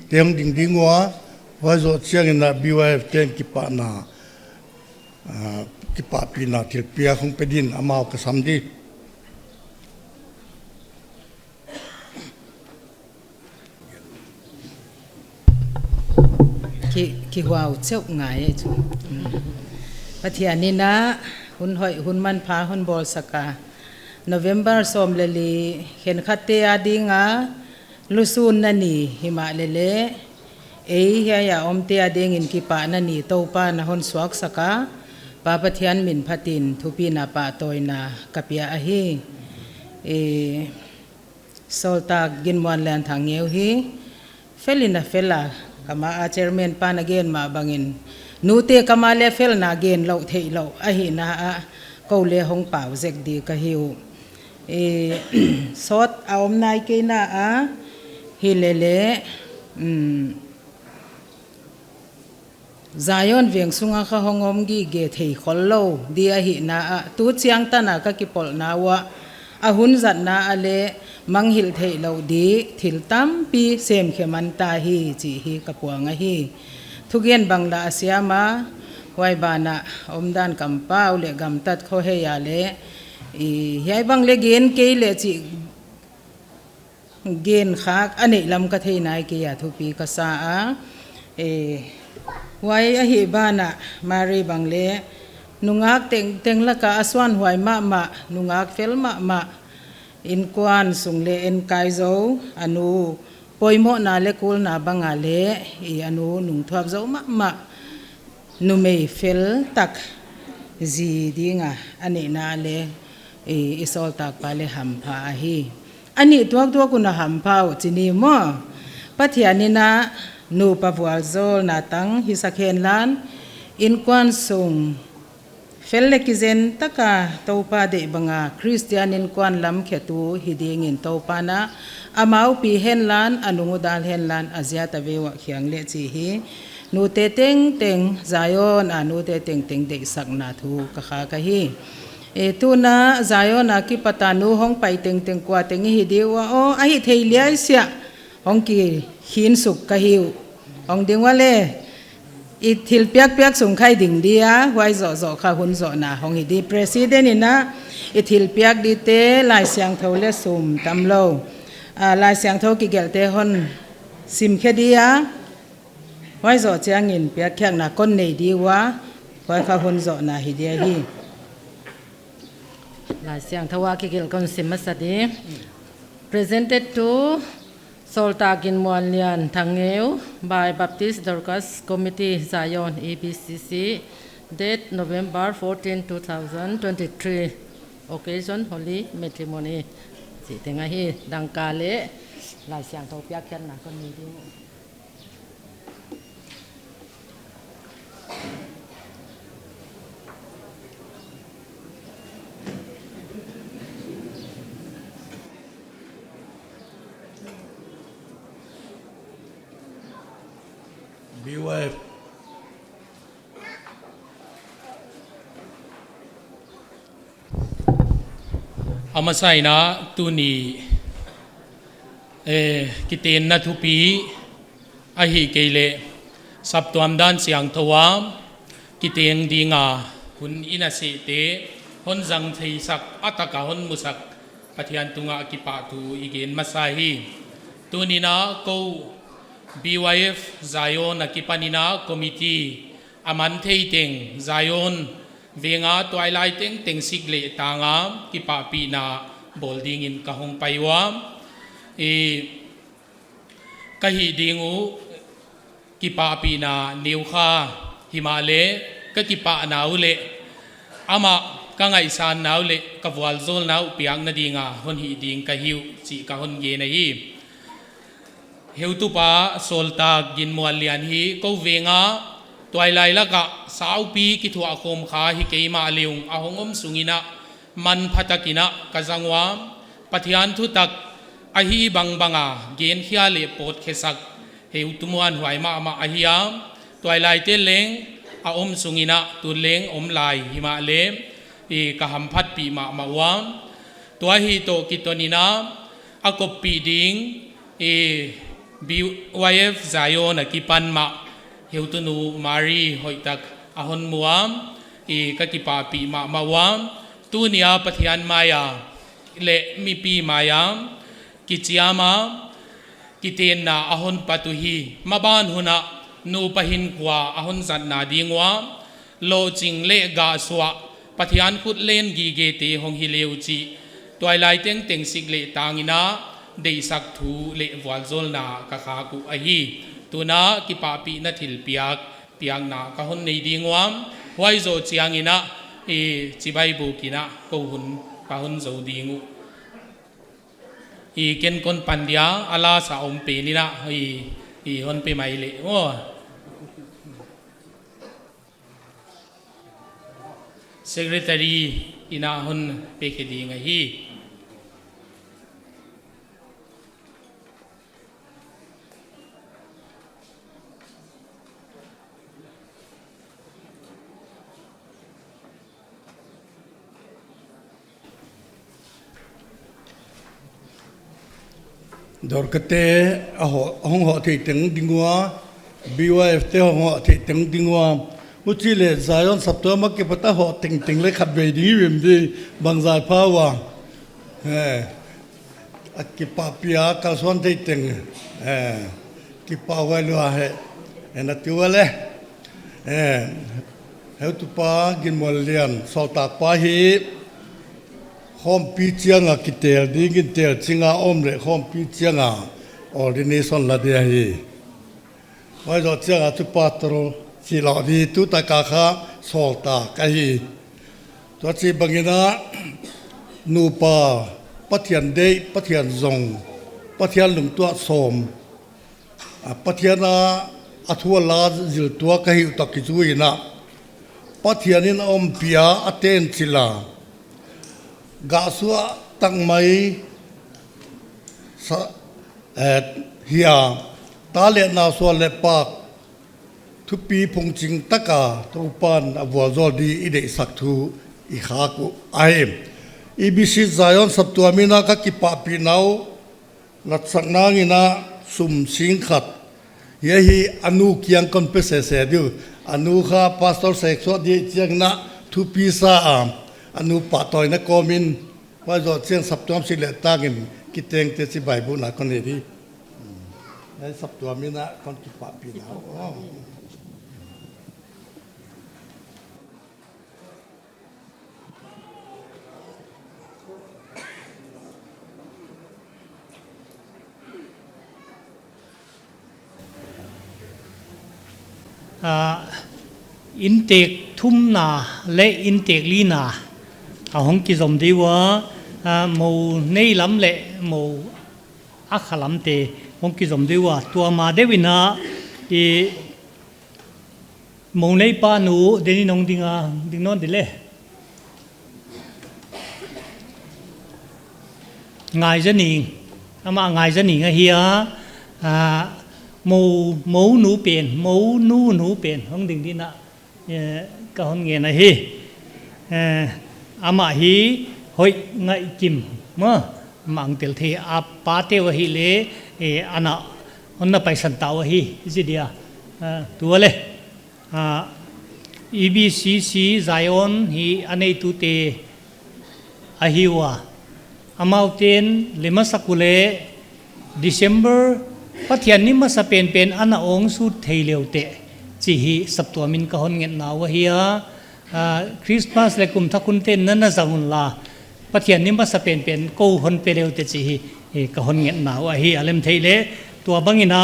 teng ding wa zo chiang na BYF ten ki pa na ki pa pi na til pia khong pedin amao ka samdi ki wow cheu ngai ai chu pathian ni na hun hoi hun man pha hun bol saka November som leli khen khate adinga lusun nani hima lele ei ya ya omte ading in ki pa nani to pa na hon swak saka pa pathian min phatin thupi na pa toina kapia a hi solta ginmon lan thangeu hi felina fela kama a chairman pa na gen ma bangin nute kama le fel na gen lo thei lo a hi na a ko le hong pau zek di ka hiu sot aom nai ke na a hilele Zion veng sunga kha hongom gi ge thei khol lo dia hi na a tu chiang ta na ka ki pol na wa a hun zat na ale manghil thei lo di thil tam pi sem kheman ta hi chi hi ka puanga hi thugen bangla asiama wai bana omdan kampau le gamtat kho he ya le yai bang le gen ke le chi gen khak ane lam ka thei nai ke ya thupi ka sa a wai a hi bana mari bang le nungak teng la ka aswan huai ma nungak fel ma in kwan sung le en kai zo anu poimo na le kul na banga le anu nung thap zo ma nu mei fel tak zi dinga ane na le isol tak pa le ham pha hi ani tuak kuna ham phau chini mo pathian ni na นูปะบัวโซลนาตังฮิสักเฮนลานอินควันซุงเฟลเลกิเซนตะกาโตปาเดบังอาคริสเตียนอินควันลำเขตูฮิดีงินโตปานะอามาอุปีเฮนลานอนุงดาลเฮนลานอาเซียตะเววะเขียงเลจีฮีนูเตเต็งเต็งซายอนอานูเตเต็งเต็งเดสักนาทูกะคากะฮีตูนาซายอนอากิปตานูห้องไปเต็งเต็งกว่าเต็งฮิดีว่าโออะฮิเทเลียเสียห้องกีหินสุกกะฮิวห้องดิงว่าเลอีทิลเปียกเปียกส่งไข่ดิ่งเดียไว้โจข้าหุ่นโจนาห้องฮิดีประธานนี่นะอีทิลเปียกดีเตลายเสียงเท่าเลสุ่มตำโลลายเสียงเท่ากิเกลเตฮอนซิมแค่เดียไว้โจเจียงอินเปียกแข้งนาก้นในดีวะไว้ข้าหุ่นโจนาฮิดีฮีลายเสียงเท่าว่ากิเกลก้นซิมมัสดี presented to Soltakin Mualian Tangeu by Baptist Dorcas Committee Zion EBCC date November 14, 2023 occasion Holy Matrimony สิถึงไงฮีดังกาเลลายเสียงเท่าเปียกกันนะคนนี้ดิBYF Amasai na tuni kitin na thupi ahi keile saptuam dan siang thawam kiteng dinga hun inase te hon jang thei sak ataka hon musak pathian tunga kipa tu igen masahi tunina ko BYF Zion Akipanina Committee Aman Teng Zion Venga Twilight Teng Sigle Tanga Kipapi na Bolding in Kahong Paiwa Kahidingu Kipapi na Niukha Himale Kakipa na ule Ama Kangaisan na ule Kavwalzol na upiang na dinga Hon hiding kahiu si kahon genahi Heutupa solta gin mualian hi ko venga toilai laka saupi kithu akom kha hi keima leung ahongom sungina man phatakina kazangwa pathian thu tak ahi bangbanga gen khia le pot khesak heutumuan huaima ama ahia toilai te leng a om sungina tu leng om lai hima le e kaham phat pi ma mawa to hi to kitonina akopi ding e BYF Zion Akipan ma heutunu Mari hoitak ahon muam kakipapi ma mawam tunia pathian maya le mipi maya kichiama kiten na ahon patuhi maban huna nu pahin kwa ahon zat na dingwa lo ching le ga swa pathian khut len gi ge te hong hileu chi toilai teng teng sik le tangina dei sak thu le walzol na ka kha ku ahi tuna ki papi na thil piang na ka hon nei dingwam hwai zo chiangina chibai bu kina ko hun ka hun zo dingu ken kon pandia ala sa om pe ni na hon pe mai le o secretary ina hon pe ke dinga hi Dorkate hong ho thi teng dingwa BYF te hong ho thi teng dingwa uchile Zion saptoma ke pata ho teng teng le khat be ding wim di bangzai phawa akipapia kalson te teng kipawa lo he ena tuale heu tu pa gin molian solta pa hi hom pi chianga kitel dingin tel chinga om le hom pi chianga ordination la dia hi wai zo chianga tu patro si la di tu ta ka kha solta ka hi to chi bangina nu pa pathian dei pathian zong pathian lung tua som ปัทยานาอัทวลาจิลตัวกะหิวตะกิจุยนะปัทยานินอมเปียอเตนจิลากาสัวตั้งไม่เฮียตาเลนาสัวเลปากทุกปีพงจิงตะกาตุปันอบัวจอดีอิเดสักทูอีขากุไออีบิสิจายอนสับตัวมีนากักิปะปีนาวนัดสักนางินาสุมสิงขัดเฮียอนุเกียงคนเปเสเสดิวอนุข้าพาสตอร์เสกสวดดีเจียงนะทุปีซาอนุปะตอยนักกอมินว่าจอดเชียงสับตัวสิเลตากินกิเตงเตสิบายบุญนักคนนี้ในสับตัวมีนาคนกิปะปีนาวอินเตกทุ่มนาและอินเตกลีนาเอาของกิจสมดีว่าหมู่ในลำเละหมู่อักขลำเตของกิจสมดีว่าตัวมาเดวินาอีหมู่ในป้าหนูเดนี่นงดิงนอนดิเล่ไงจะหนิงมาไงจะหนิงเฮียหมูหนูเปลี่ยนหมูหนูเปลี่ยนห้องดิ่งที่น่ะก็ห้องเงี้ยนะฮีอามาฮีหอยไงจิมมั้งมังเตลที่อาปาเตวฮีเล่อันน่ะอันน่ะไปสันตาวฮีสิเดียตัวเลยEBCC Zion hi anei tu te ahiwa amauten lima sakule December pathian ni ma sa pen ana ong su theileu te chi hi saptua min ka hon ngen na wa hiya Christmas le kum thakun te nana zawun la pathian ni ma sa pen ko hon peleu te chi hi ka hon ngen na wa hi alem theile tua bangina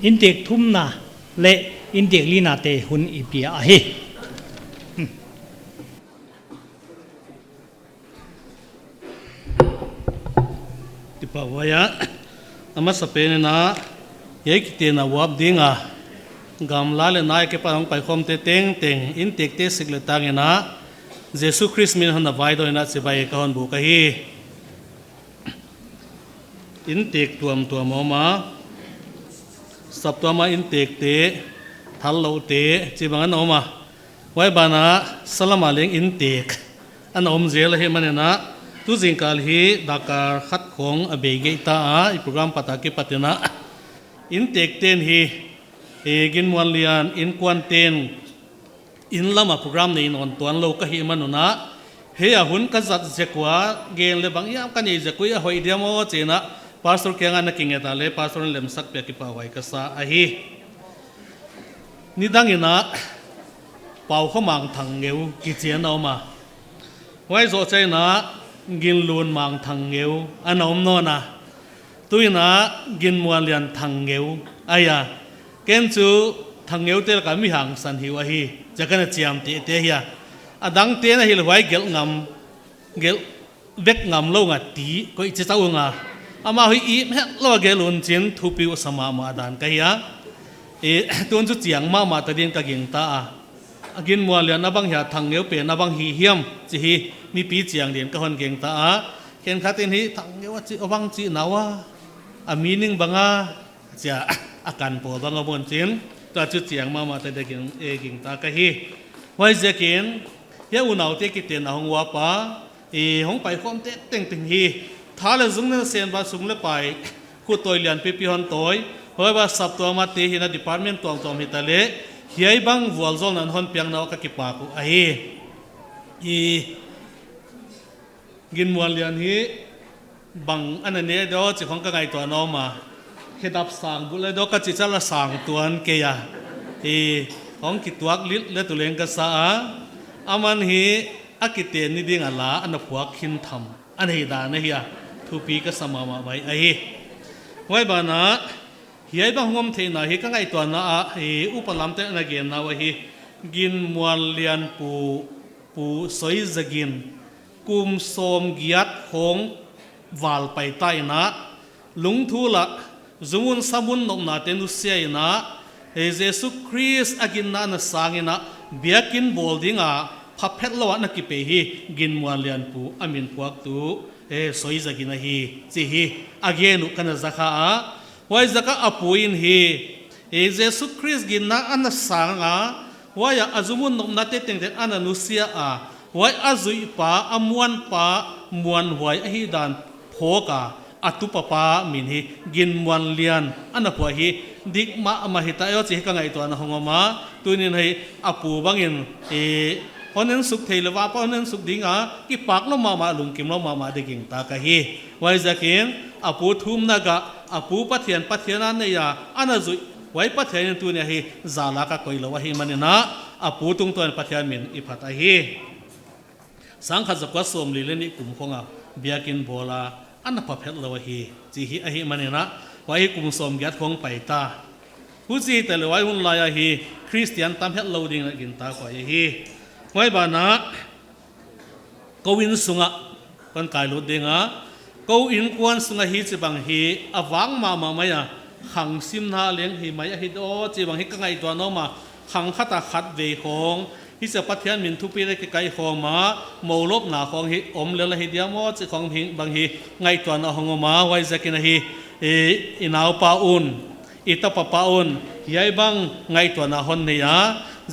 intek thum na le intek lina te hun ipia a hi tipa waya ama sapene na yekite na wab dinga gam lale na ke pa hong pai khom te teng intek te sikle tangena Jesus Christ min hon na vai do na se bai ka hon bu ka hi intek tuam ma sab tuama intek te thal lo te chi bang an oma wai bana salam aleng intek an om zel he manena tu jingkal hi dakar khat khong abege ta a program pataki patina intek ten hi egin monlian in kwanten in lama program nei non tuan lo ka hi manuna he a hun ka zat jekwa gen le bang yam kan ei jekui a hoi demo chena pastor kenga na kingeta le pastor lem sak pe ki pawai ka sa a hi nidangina pau khomang thang ngeu ki chen oma wai zo chena gin lun mang thang ngeu anom no na tuina gin mualian thang ngeu aya ken chu thang ngeu tel ka mi hang san hi wa hi jakana chiam te hiya adang te na hil wai gel vek ngam lo nga ti ko iche chau nga ama hui i lo gelun chin thupi sama ma dan ka hiya tuan chu chiang ma ta din ka ging ta agin mualian abang ya thang ngeu pe na bang hi hiam chi hi mi pi chiang din ka hon geng ta ken khatin hi thang ngeu chi awang chi nawa a meaning banga cha akan po banga bon chin ta chu chiang ma ta de ging ta ka hi wai je ken ya unau te ki ten hong wa pa hong pai khom te teng hi thale zung na sen ba sung le pai khu toy lian pi hon toy hoi ba sap to ma te hi na department tom hi ta le hiai bang wal zon an hon piang na ka ki pa ku ai gin mual lian hi bang anane do chi khong ka ngai to no ma hedap sang bu le do ka chi chala sang tuan ke ya hong ki tuak lit le tu leng ka sa aman hi akiten ni ding ala an puak khin tham an hi da na hiya thu pi ka sama ma bai ai wai ba na hiai bang ngom the na hi ka ngai to na upalam te na gen na wa hi gin mual lian pu soi zagin kum som giat khong wal pai tai na lung thu la zumun samun nok na tenu sia ina Jesus Christ agin na na sangina biakin boldinga phaphet lawa na ki pe hi gin mualian pu amin puak tu soi zagina hi chi hi agenu kana zakha a wai zaka apuin hi Jesus Christ gin na ana sanga waya azumun nok na te teng te ana nusia a wai azui pa amuan pa muan wai hi dan phoka atu papa min hi gin muan lian ana po hi dik ma amahita yo chi ka ngai to na hongoma tunin hi apu bangin honen suk theilawa pa honen suk dinga ki pak lo mama lung kim lo mama de ging ta ka hi wai zakin apu thum naga apu pathiana ne ya ana zui wai pathian tu ne hi zala ka koilo wa hi manina apu tung ton pathian min iphat a hi sang kha zakwa som li le ni kum khonga biakin bola ana phaphet lo wa hi chi hi a hi manina wai kum som gyat khong pai ta hu chi te le wai hun la ya hi Christian tam het lo ding gin ta ko hi wai bana ko in sunga pan kai lo dinga ko in kwan sunga hi chi bang hi awang ma ya hang sim na leng hi mai hi do chi bang hi ka ngai to no ma hang khata khat ve khong hi se pathian min thu pi le ke kai khong ma molop na khong hi om le la hi dia mo chi khong hi bang hi ngai to na hong ma wai zakina hi inau pa un ita papa un yai bang ngai to na hon ne ya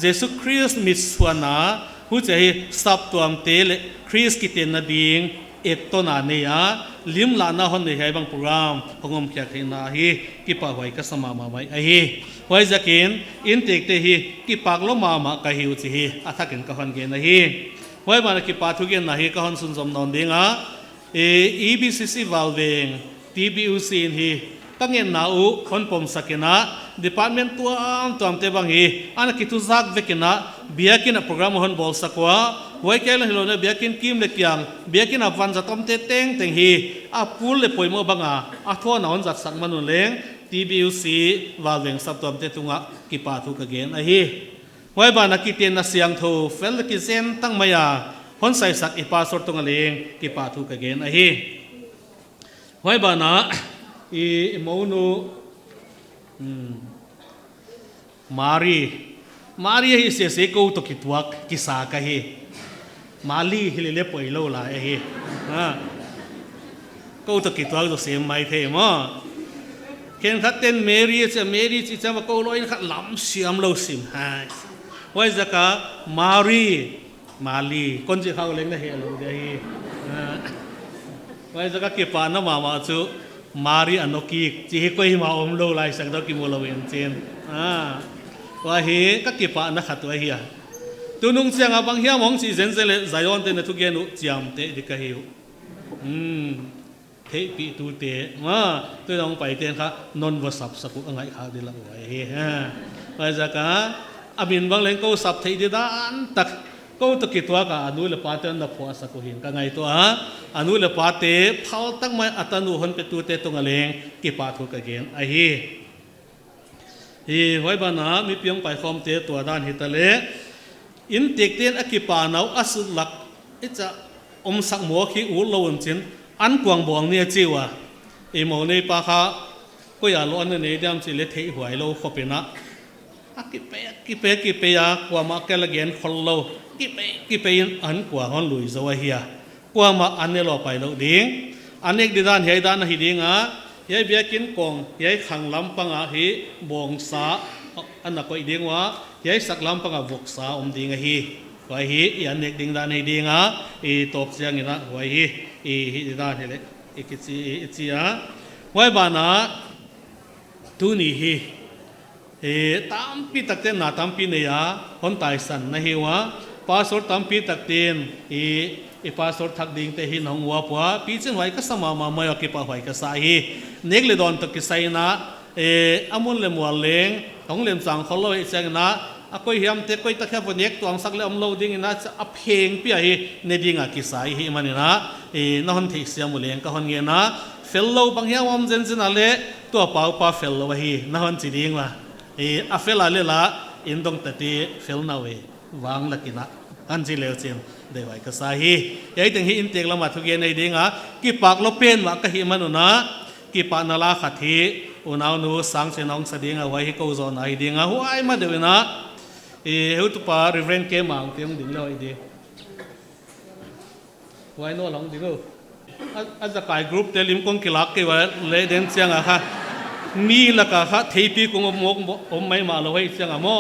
Jesus Christ miswana hu che sap tuam te le Christ ki ten na ding et to na ne ya lim la na hon ne hai bang program hongom kya thina hi ki pa hoi ka sama ma mai a hi hoi zakin in tek te hi ki pak lo ma ma ka hi u chi hi athakin ka hon ge na hi hoi ba na ki pa thu ge na hi ka hon sun som non dinga EBCC valveng TBUC in hi tangen na u khon pom sakena department tuam te bang hi ana ki tu zak vekena biakin a program hon bol sakwa wai kela hilona biakin kim le kyang biakin avan zatom te teng hi a pul le poimo banga a tho na on zat sak manun leng TBUC walweng sap tuam te tunga ki pa thu ka gen a hi wai ba na ki ten na siang tho fel ki zen tang maya hon sai sak i pa sor tunga leng ki pa thu ka gen a hi wai ba na i monu Mari hi se ko to kitwak kisa ka hi mali hilele poilo la hi ko to kitwak do se mai the mo ken khaten Mary chi chama ko loin khat lam siam lo sim ha wai zaka mali kon ji khau leng na he lo de hi wai zaka ke pa na mama chu Mari anoki chi ko hi ma om lo lai sak do ki mo lo en chen wa hi ka ki pa na khat wa hi tunung chiang abang hiam hong chi zen zele zayon te na thu gen u chiam te di ka hi the pi tu te ma tu dong pai ten kha non wa sap saku angai kha di la wa hi wa zaka abin bang leng ko sap thei di dan tak ko to ki twa ka anu le pa te na phwa sa ko hin ka ngai to anu le pa te phal tak mai atanu hon pe tu te to ngaleng ki pa thu ka gen a hi hoi ba na mi piang pai khom te to dan hi ta le in tek ten a ki pa nau asul lak icha sak mo khi u lo on chin an kwang bong ne chiwa e mo ne pa kha ko ya lo an ne dam chi le thei huai lo khopena ki pe ya kwa ma ke la gen khol lo ki pe an kwa hon lui zo hiya kwa ma an ne lo pai lo ding anek di dan hei dan hi dinga yai biakin kong yai khang lam panga hi bong sa anna ko idingwa yai sak lam panga vok sa dinga hi wai hi anek ding dan hi dinga e top siang ina wai hi dan hele ichi ya wai bana tu ni hi tampi takten na tampi ne ya hon tai san na hi wa pastor tampi takten pastor thak ding te hin hong wa pwa pi chen wai ka sama ma ma ki pa wai ka sa hi nek le don to ki sai na amun le mo leng tong lem chang khol lo e chang na akoi hiam te koi ta kha bonek tuang sak le amlo ding ina a pheng pi hi ne dinga ki sai hi manina na hon thei siam leng ka hon nge na fellow bang hiam om jen jen ale to pau pa fellow hi na hon chi ding la a fela le la in dong ta ti fel na we wang la kina an ji leo chen de wai ka sa hi yai teng hi in tek lama thu ge nei dinga ki pak lo pen wa ka hi manuna ki pa na la kha thi unau nu sang se nong sadinga wai hi ko zon ai dinga huai ma de na hu tu pa reverend ke mang tiang ding lo ide wai no long ding lo a za kai group te lim kong kilak ke wa le den chiang a kha mi la ka kha theipi kong mok om mai ma lo hei chiang a mo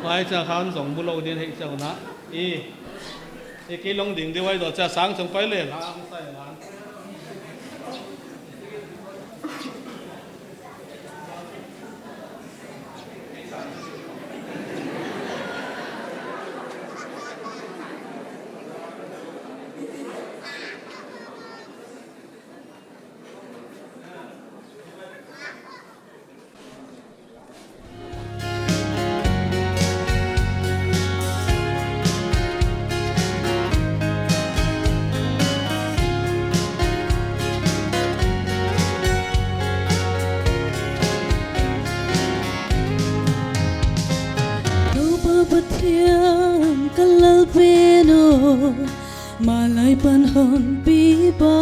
wai cha khan song bu lo din hei chang na cái lông đỉnh đi quay rồi cha sáng xong phải lên hả không sai là malay panahon piba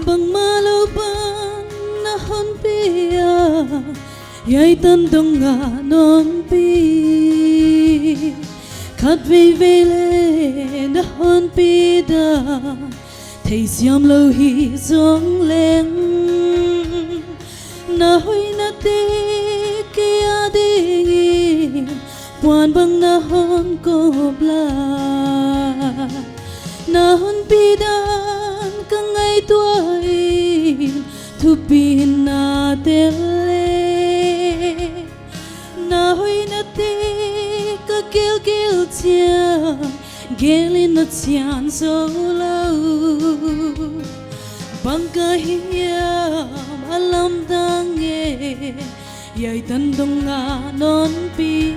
bang maluban nahon pia yay tandong nga non pi kat vele nahon pida thấy xiêm lâu hi zong leng na hui na te kia dingin buwan bang nahon ko bla nahon pidan kangay tuain tupin na tele nahoy na te kakil tia gelin na tiyan solo bangkahiyam alam dange yay tandong nga non pi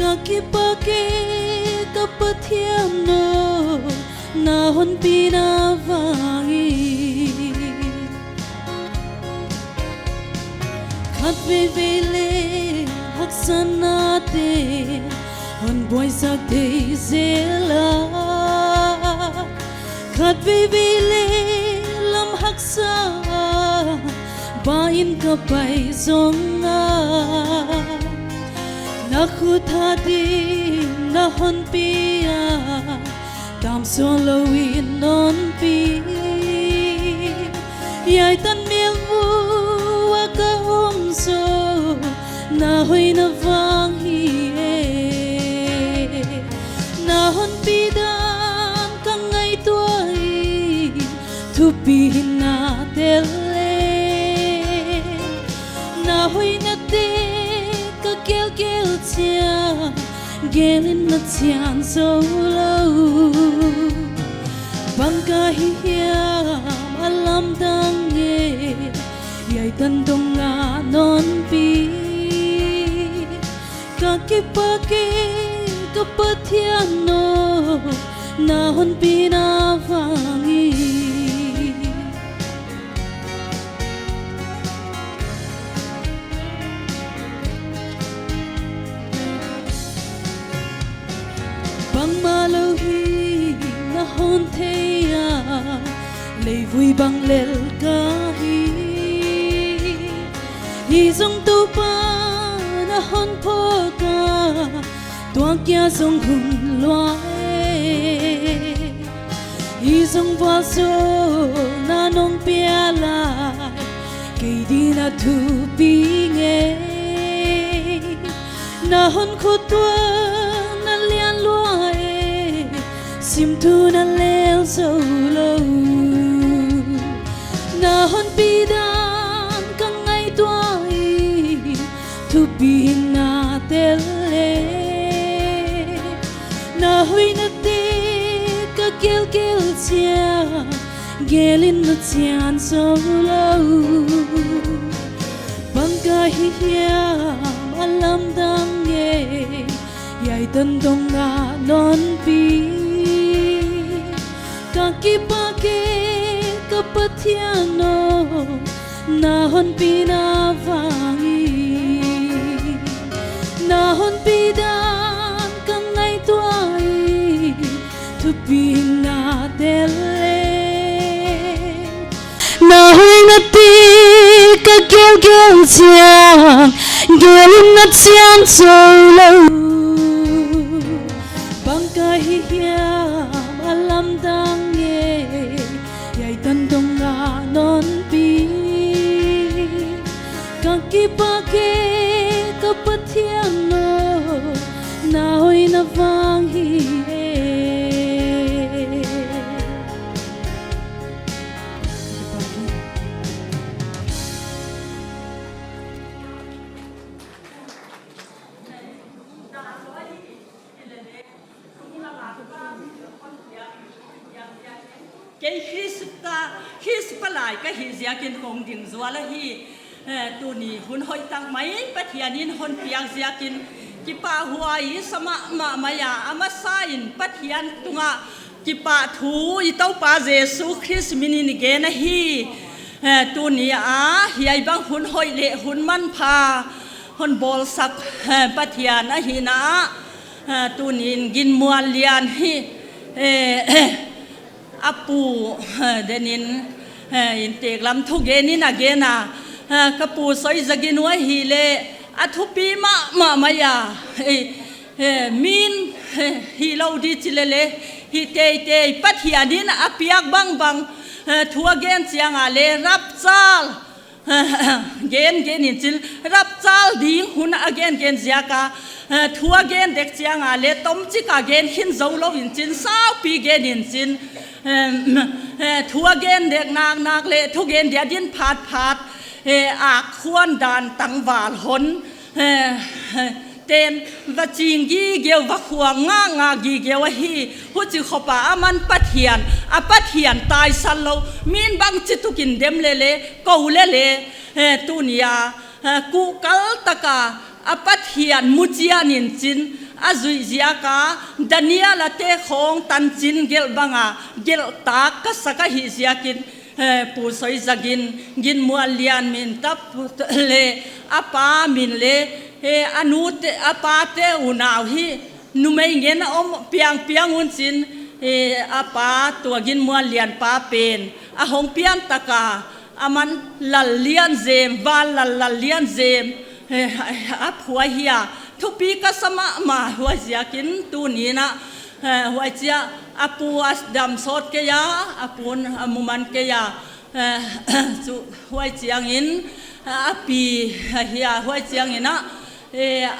kakipake kapathiam no nahon pinavangi khat vele haksan nate hon boy sak te zela khat vele lam haksa bain kapai zonga nakhutadi nahon pia tam solo in non pi yai tan mel vu ka hom so nahoy na vang hi nahon pi dan kangai tuai thupi na tele nahoy na te gel tia gelin na tiyan solo bangkahiyam alam dange yay tandong nga non pi kakipake kapathian no nahon pinavangi bang maluhi nahon theya lei vui bang lel kahi hi zong tu pa nahon phoka tuang kia zong hun loe hi zong va so na nong pia la ke di na tu pi nge nahon khutwa sim tu na lel solo nahon pidan kangai tuai tu bin na tele nahoy na te kakil tia gelin na tiyan solo bangkahiyam alam dange yay tandong nga non pi kakipake kapathian no nahon pinavangi nahon pidan kangai tuai thupi na tele ka kêu kêu chàng kêu lên ngất chàng trôi lâu bang ka hiam alam dang ye yai tan dong nga non pi ka ki pa ke ka pathian no na hoi na vang hi cái Christ lại cái hi zia kin hong ding zua la hi tu ni hun hoi tang mai pathianin hon piang zia kin ki pa huai sama ma maya ama sain pathian tunga ki pa thu I tau pa Jesu Christ minin ge na hi tu ni a hiai bang hun hoi le hun man pha hon bol sak pathian a hi na tu nin gin mual lian hi apu denin in tek lam thu ge ni na ge na kapu soi zagin wa hi le athupi ma maya min hi lo di chilele hi te pathianin apiak bang thua gen chiang a le rap chal gen in chil rap chal ding hun again gen ziaka thua gen dek chiang a le tom chi ka gen hin zo lo in chin sao pi gen in chin thua gen dek nak le thu gen dia din phat a khwan dan tang wal hon ten va ching gi geu va khuang nga gi geu hi hu chi khopa aman pathian tai sal lo min bang chi tukin dem le ko le tunia ku kal taka apathian muchianin chin azui ziaka daniela te khong tan chin gel banga gel tak ka saka hi ziakin pu soi zagin gin mualian min tap le apa min le anu te apa te unaw hi numei ngen om piang un chin apa tua gin mualian pa pen a hong pian taka aman lal lian zem wal lal lian zem ap huai hia thupi ka sama ma huai ziakin tu ni na huai chia apu as dam sot ke ya apun amuman ke ya chu huai chiang in api hia huai chiang ina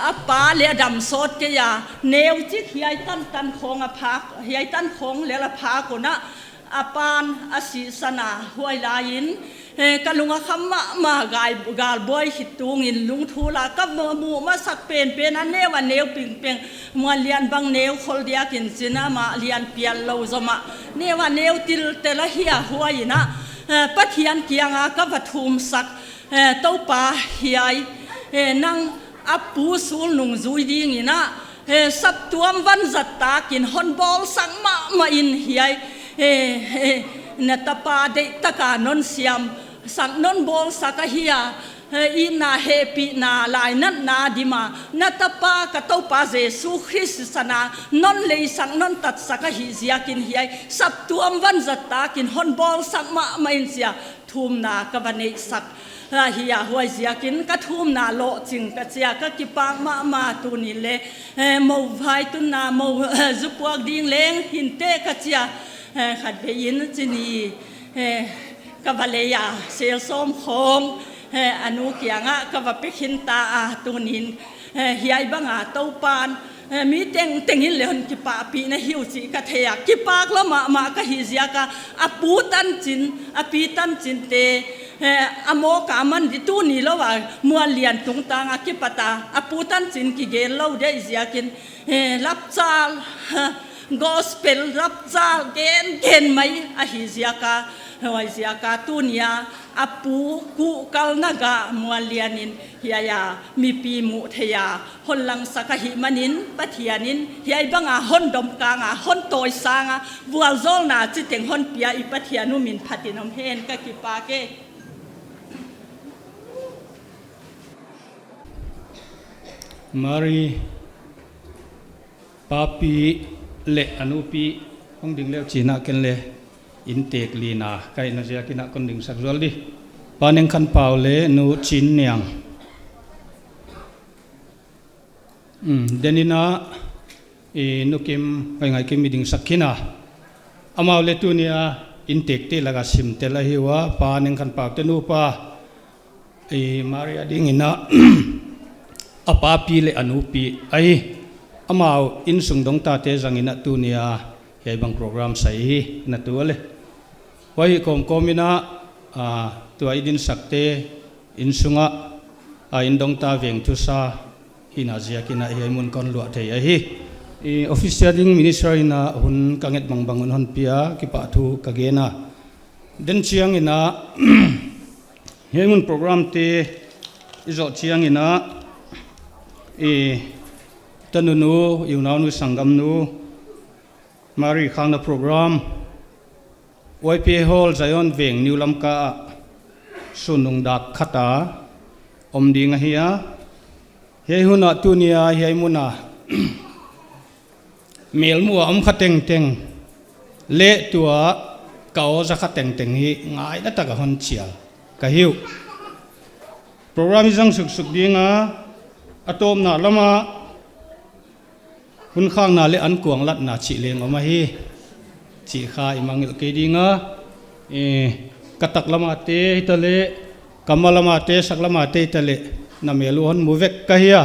apa le dam sot ke ya neu chi hiai tan khong a phak hiai tan khong le la pha ko na apan asi sana huai lain kalunga khamma ma gal boy hitung in lung thula ka mu ma sak pen an ne wa neu ping mo lian bang neu khol dia kin sina ma lian pial lo zoma ne wa neu til tela hia huaina pathian kianga ka vathum sak to pa hiai nang apu sul nung zui ding ina sap tuam van zat ta kin hon bol sang ma in hiai na tapa de taka non siam sang non bol saka hia ina happy na lai na dima na tapa ka to pa Jesu Christ sana non le sang non tat saka hi ziakin hiai sap tuam van zat ta kin hon bol sang ma in sia thum na ka vane sak hiya huai ziakin ka thum na lo ching ka chia ka kipang ma tu ni le mo vai tu na mo zupuak ding leng hin te ka chia khat be yin chini ka valeya sel som khong anu kianga ka va pekhin ta tu nin hiai banga to pan mi teng in lehon ki pa pi na hiu chi ka theya ki pak la ma ka hi zia ka apu tan chin te amo ka man di tu ni lo wa mual lian tung ta nga ki pata apu tan chin ki gel lo de zia kin lap chal gospel rap chal gen mai a hi zia ka hoi zia ka tunia apu ku kal naga mualianin hiaya mi pi mu theya honlang sakahi manin pathianin hiai banga hon dom kanga hon toy sanga bual zol na chiteng hon pia I pathianu min phatinom hen ka ki pa ke Mari papi le anupi hong ding le china ken le in tek lina kai na sia kina kon ding sak zol di paning khan pau le nu chin niang denina nukim paingai kim miding sakhina amau le tunia intek te laga sim te la hiwa paning khan pau te nu pa maria dingina apa pi le anupi ai amau in sungdong ta te zangina tunia he bang program sai na tuale wai kom komina tua idin sakte in sunga indong ta veng tu sa hina zia kina he mun kon lu the hi official ding minister ina hun kanget bang bangun hon pia ki pa thu kagena den chiang ina he mun program te izo chiang ina tanunu yunau nu sangam nu mari khang na program YPA hall zayon veng new lamka sunung dak khata om ding hiya he huna tunia he muna mel mu om khateng teng le tua kao za khateng teng hi ngai da ta ka hon chial ka hiu program jang suk suk dinga atom na lama hun khang na le an kuang lat na chi leng oma hi chi kha imangil ke dinga katak lama te tale kamalama te saklama te tale na melu hon muvek ka hiya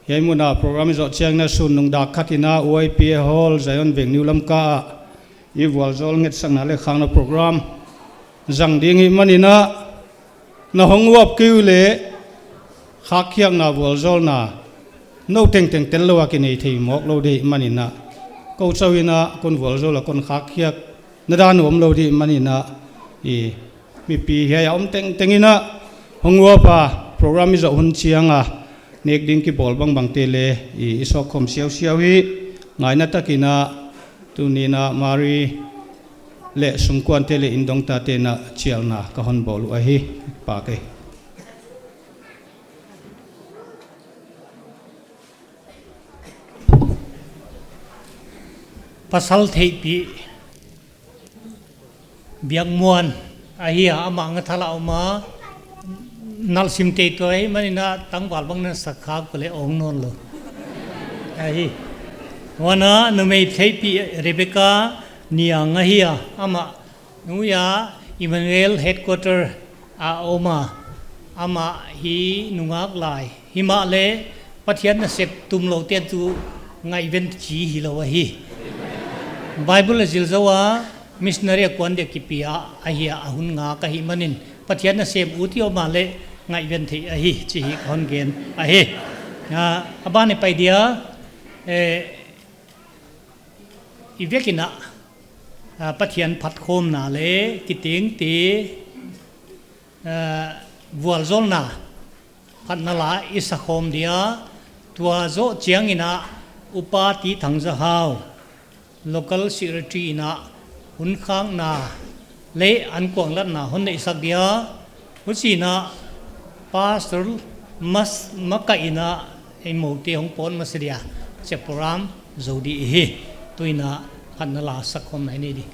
hemuna program zo chiang na sun nung dak khatina YPA hall zayon veng new lamka wal zol nget sang na le khang na program zang ding hi manina na hongwap kiule khakhiang na wal zol na no teng teng tel lo ki nei thei mok lo de manina ko chawina kon wal zol la kon khakhiak na dan om lo di manina mi pi he om teng tengina hongwapa program zo hun chianga nek ding ki bol bang bang tele iso khom siaw siaw hi ngai na takina tunina mari le sungkwan tele indong ta te na chialna ka hon bolu a hi pa ke pasal thei pi biang muan ahia amang thala oma nal sim te toy manina tangwal bang na sakha ko le ong non lo ahi wana no mei thei pi rebecca niang ahia ama nuya Emmanuel headquarter a oma ama hi nungak lai himale pathian na sep tum lo te tu ngai ven chi hi lo hi Bible zilzawa missionary kwan de kipia ahia ahun nga ka hi manin pathian na sem utio male ngai ven thi ahi chi hi khon gen ahi abane paidia ivekina pathian phat khom na le kiting ti wal zol na phat na la isa khom dia tua zo chiangina upati thangza hau local secretary na hun khang na le an kwang lat na hon nei sak dia husi na pastor mas makaina emote hong pon masria cheporam zodi hi tuina khanna la sakhom nai ni di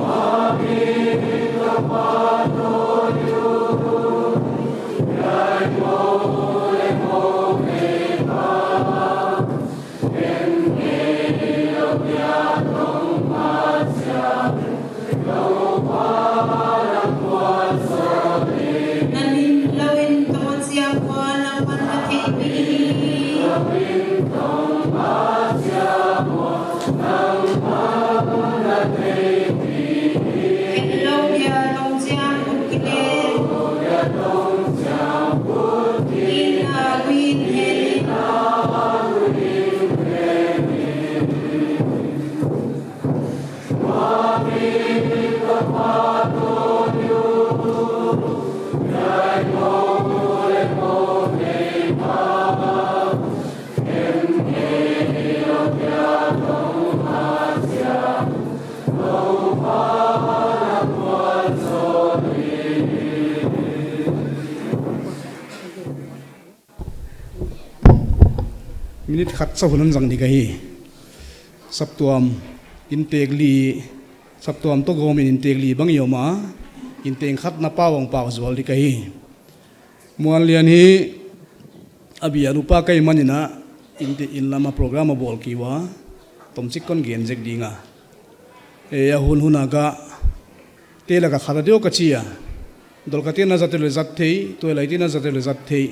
Wow. มินิขัดสะหุนันจังดีกะฮีสับตัวมอินเตกลีสับตัวมตัวกรมอินเตกลีบังยอมาอินเตงขัดนับป้าวงป้าวจวลดีกะฮีมวนเลียนฮีอภิอารุปะไกมันนะอินเตอินลามาโปรแกรมบอลกีวะตมจิกคนเกนเจกดีงายาหุนหุนากะเตลกะขัดเดียวกะชียดอลกะเตน่าจะเตลจัดเทยตัวไหลที่น่าจะเตลจัดเทย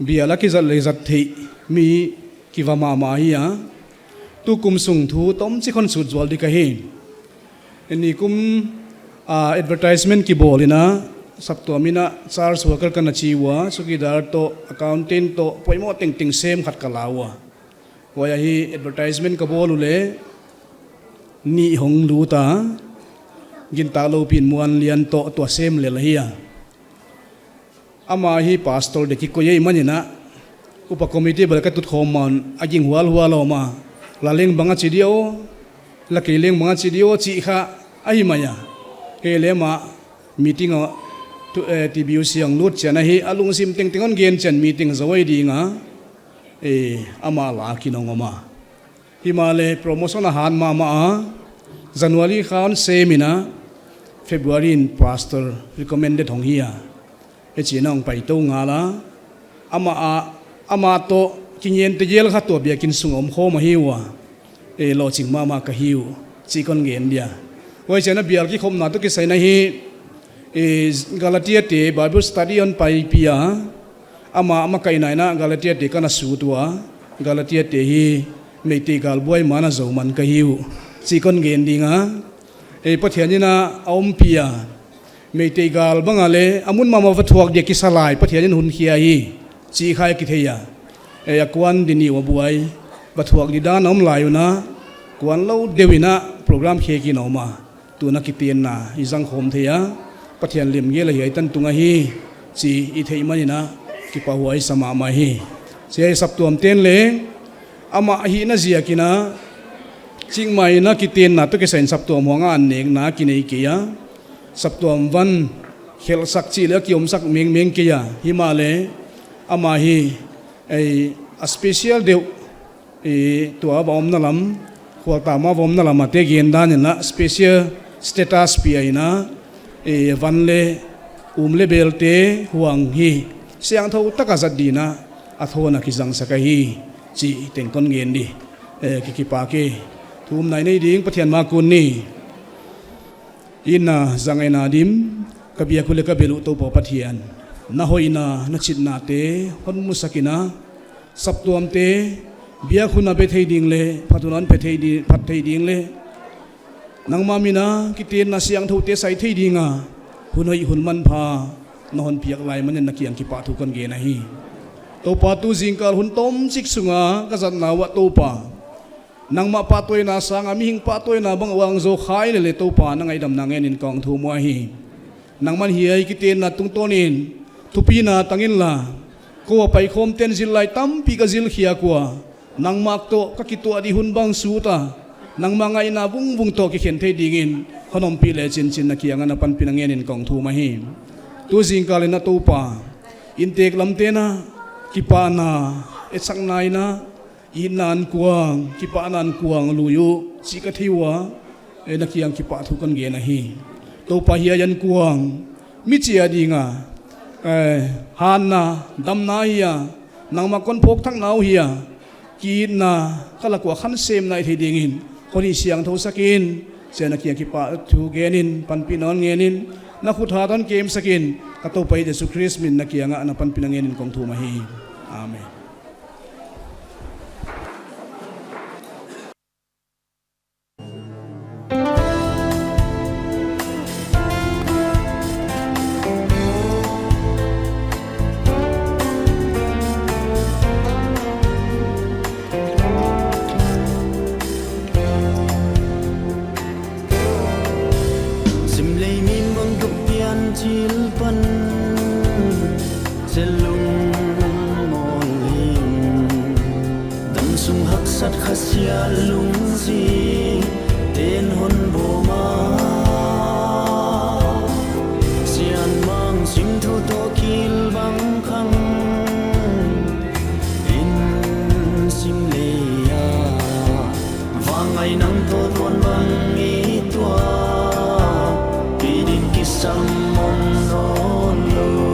บิอาลักอิจัดเลจัดเทยมีกิวามามาฮียตุกุมสุงทูต้มจิคนสุดจวลดีกะฮีอันนี้กุมadvertisement ki bolina sab to mina charge worker kan achiwa sukidar to accountant to poimo ting ting sem khat kalawa waya hi advertisement ka bolule ni hong luta ginta lo pin muan lian to sem le lahia ama hi pastor de ki ko yei manina upa committee bal ka tut khomon aging hual hualo ma laleng banga chidio lakileng banga chidio chi kha ai maya helema meeting a TBU siang lut chana hi alung sim ting tingon gen chen meeting zawai dinga ama la kinongoma himale promotion han ma January khan semina February in pastor recommended hong hiya e chinong pai to ngala ama to kinyen te jel kha to bia kin sungom kho ma hiwa lo ching ma ka hiu chi kon gen dia wai chana bial ki khom na to ki sai na hi Galatia te Bible study on pai pia ama kai nai na Galatia te kana su tua Galatia te hi mei te gal boy mana zo man ka hiu chi kon gen dinga pathian na om pia mei te gal bangale amun mama va thuak de ki salai pathian hun khia hi chi khai ki theya akwan dini wa buai va thuak di dan om layuna kwan lo dewina program khe ki no ma tu na ki tien na izang khom theya pathian lim ge la hi tan tunga hi chi I thei mani na ki pa huai sama ma hi se sap tuam ten le ama hi na zia kina ching mai na ki ten na to ke sen sap tuam hanga an nek na ki nei ke ya sap tuam van khel sak chi le ki om sak meng ke ya himale ama hi a special de tua bom na lam khwal ta ma bom na lam te gen dan na special status pi na van le le bel te huang hi siang tho taka zat di na athona ki jang saka hi chi teng kon gen di ki pa ke thum nai nei ding pathian ma kun ni ina zangai na dim kabia kule ka belu to po pathian na hoina na chit na te hon musakina saptuam te bia khuna be thei ding le phatunan pe thei di phat thei ding le nang mamina kitin na siang tho te sai thei dinga hunoi hunman pha non piak lai man na kiang ki pa thu kon ge na hi to pa tu jingkal hun tom sik sunga ka zat na wa to pa nang ma pa toy na sang ami hing pa toy na bang wang zo khai le to pa na ngai dam na ngen in kong thu mo hi nang man hi ai kitin na tung tonin thupi na tangin la ko pai khom ten zil lai tam pi ka zil khia kwa nang mak to ka ki to di hun bang su ta nang mangai na bung to ki khen thei dingin honom pi le chin na kianga na pan pinangen in kong thu ma hi tu jingkal na to pa intek lam te na ki pa na e sang nai na inan kuang ki pa nan kuang luyu chi ka thiwa e na kiang ki pa thu kan ge na hi to pa hi yan kuang mi chia dinga han na dam na hiya nang ma kon phok thang nau hiya ki na kala kwa khan sem nai thei dingin koni siang tho sakin sena kia ki pa thu genin pan pinon ngenin na khutha ton kem sakin ka to pai Jesu Christ min na kia nga na pan pinangenin kong thu ma hi amen sung hắc sắt khát xia lung gì tên hôn bồ ma xian mang sim thu to kil bang khang in sim le ya vangai nang to tuan bang i tua pidin kisam mon ron lo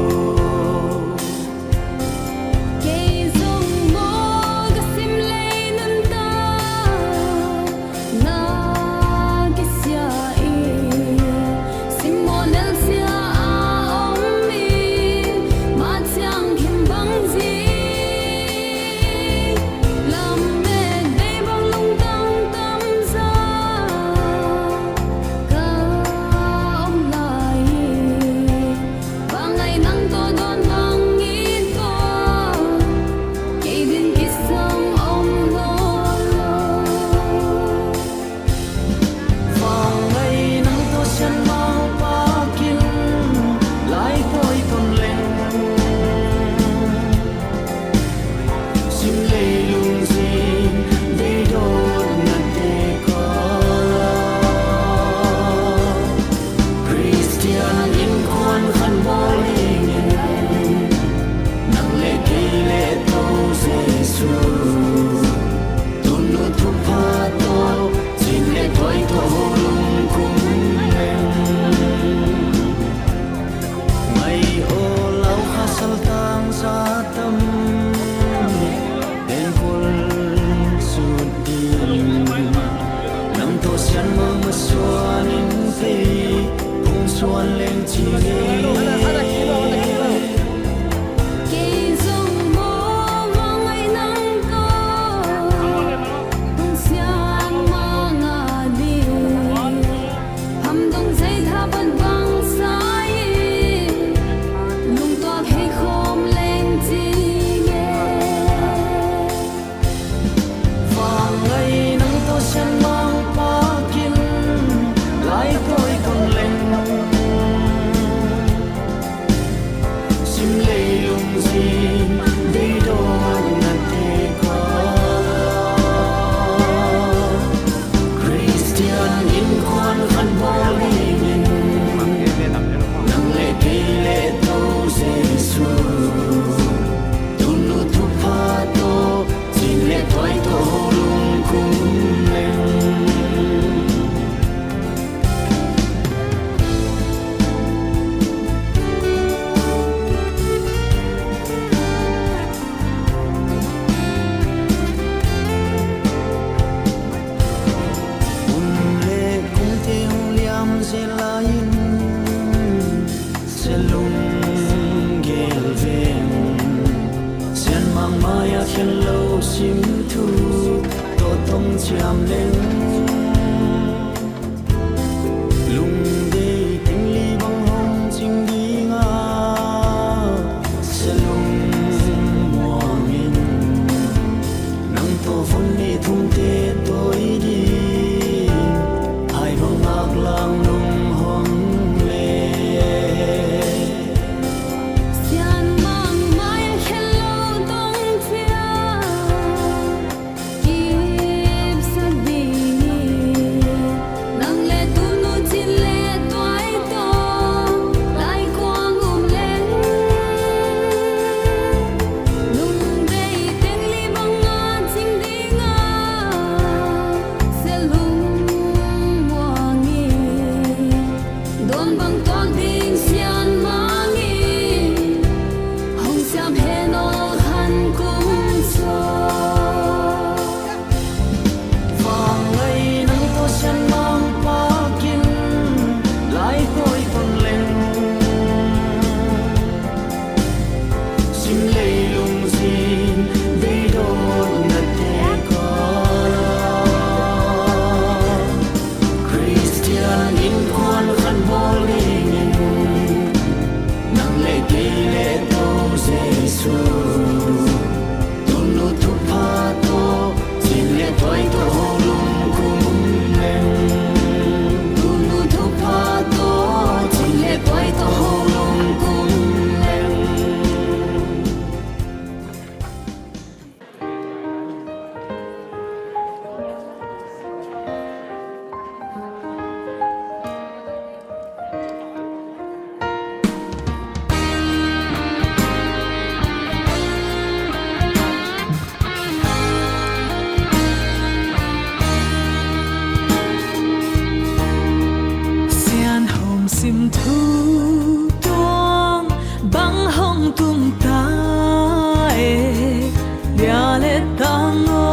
tang o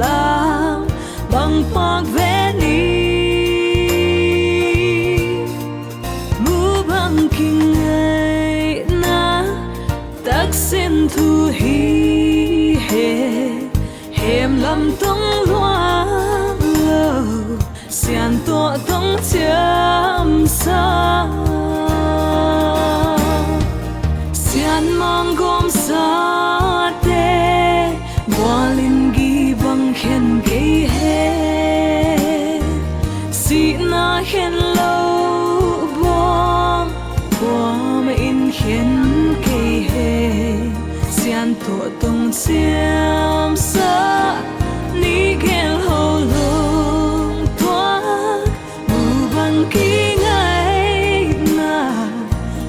lam bang pak ve ni mu bang king ai na tak sin thu hi he hem lam tong loang lo sian to tong chiam sa sian mang gom sa te walin gi bang khen ge he si na khen lo bom bom in khen ge he sian to tong chiam sa ni gel ho lung toa bu bang ki ngai na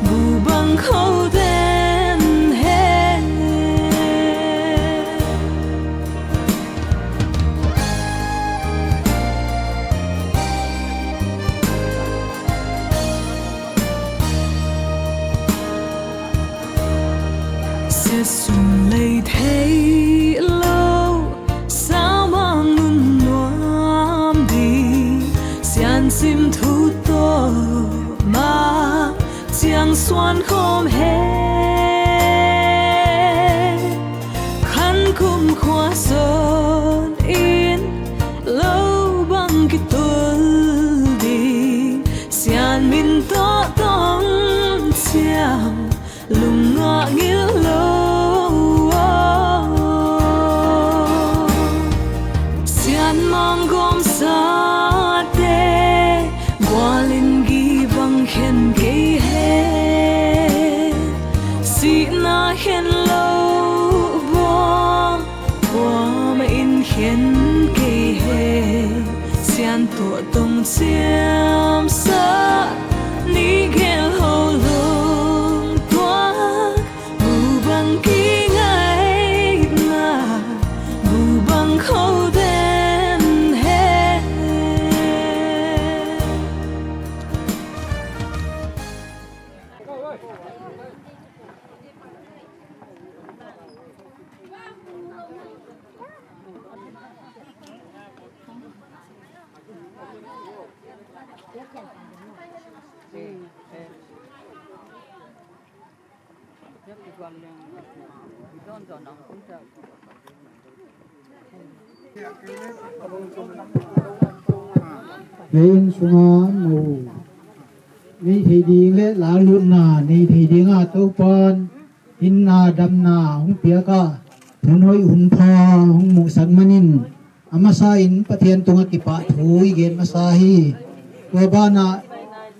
bu bang khâu den he sẽ sum lay thấy lâu sao mang nun nuam đi xian sim thu to ma chiang xuan khom he khăn kum khoa son in lâu bang ki tul đi xian min to tong chiang lung ngọ ngil lâu sian mang gom sa te walin gi bang khen ge he si na khen lo bom bom in khen ge he sian to tong chiam sa ni gel ho lung toa bu bang ki ngai na bu bang khâu den he Lên xuống mù ni thì đi lệ lá luôn na ni thì đi ngã tàu pon in na đâm na hung pia ka thun hoi hun pha hung mu sang manin amasa in pathian tunga ki pa thui gen masahi ko bana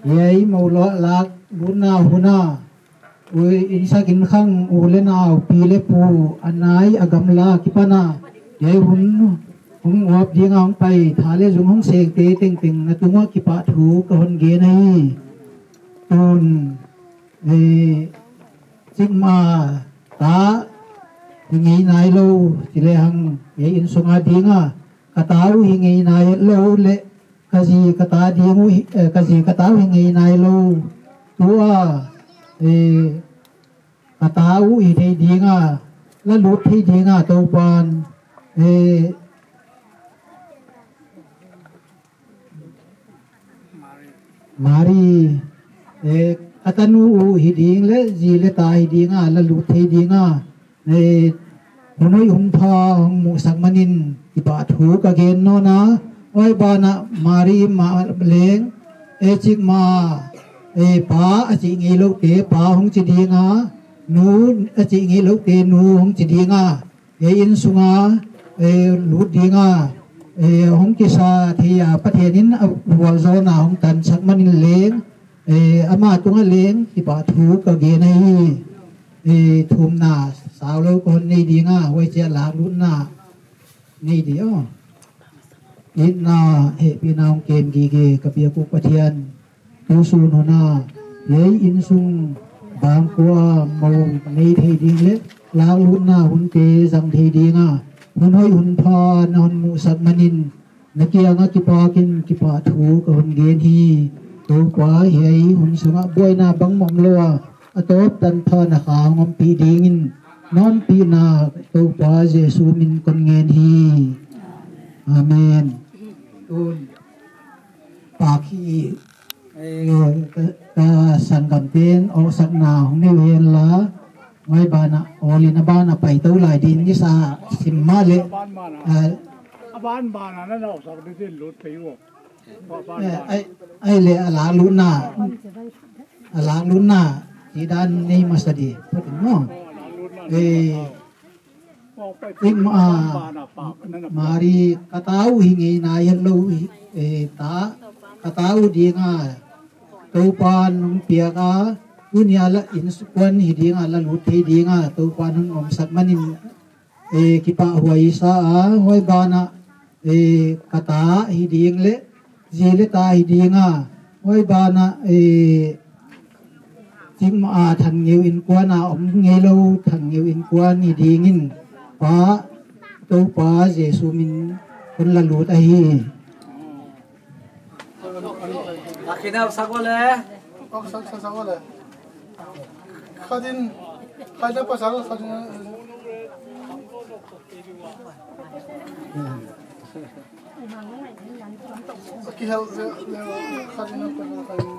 yei mau lo lak luôn na huna ui in sa kin khang u le na pi le pu anai agamla ki pana yei hun hung op ding ang pai thale jung hung seng te teng teng na tunga ki pa thu ka hon ge nai tun sigma ta hingi nai lo tile hang ye in sunga dinga katau hingi nai lo le kaji kata dingu kaji katau hingi nai lo tua katau i thei dinga la lut thei dinga to pan mari atanu hiding le ji le ta hidinga la lu thei dinga hunoi hung pha hung mu sak manin ki ba thu ka gen no na oi ba na mari ma leng chik ma pa achi ngi lo te pa hung chi dinga nu achi ngi lo te nu hung chi dinga in sunga lu dinga hong kisa thia pathianin wal zona hong tan sak manin leng ama tunga leng ki pa thu ka ge nai thum na saw lo kon nei dinga hoi che la lu na nei dio in na he pi naung ken gi ge ka pia ku pathian tu su no na yei in sung bang kwa mau nei thei ding le la lu na hun te jang thei dinga hun hoi hun pha non mu sak manin nakia nga kipakin kipa thu ka hun gen hi to kwa hei hun sunga boy na bang mom lo atop tan pha na kha ngom pi dingin นอนปีนาตัวพระเยซูมินคนเงินฮีอาเมนตุนปากฮีกาสังกัมเตนอสักนาของนิเวศละไว้บานะโอลินาบานะไปตัวหลายดินยิสาสิมมาเลบ้านนั่นเราสักดินรถไปอยู่ไอเลอลาลุนาอลาลุนาที่ด้านนี้มาสดีพูดถึงน้องอิมารีกะตาวหิงนายโลตากะตาวดีงาตัวปานนเปียกาอุญญาละอินสุกวนหิดีงาละลุทีดีงาตัวปานนอมสักมันินกิปะหวยสาหวยบานะกะตาหิดีงเลจีเลตาหิดีงาหวยบานะจิงมาทังเยวอินกวนอมเงโลทังเยวอินกวนหิดีงินป้าตัวป้าเยซูมินคนละลุตไอAkhirnya sagolah, sagolah. Kadin, kadin pasal kadin. Kihal, kadin apa kadin.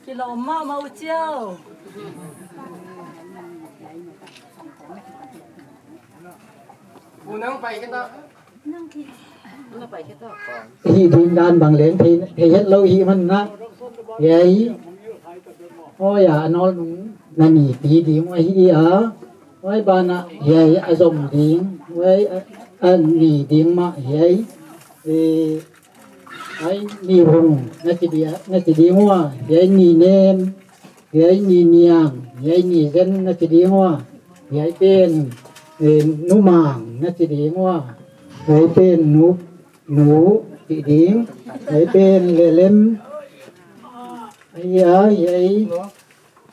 Kilo mak mau jauh. Bunang pai kita. Hi din dan bang len thì hết lâu hi man na vậy ôi à nó là nỉ tí đi ngoài hi ở với ba na vậy à dòng tiếng với nỉ tiếng mà vậy thì ấy nỉ hùng nó chỉ đi hoa vậy nỉ nem vậy nỉ niang vậy nỉ dân nó chỉ đi hoa vậy tên nú màng nó chỉ đi hoa vậy tên nú chị điển vậy tên lệ lem ấy ở vậy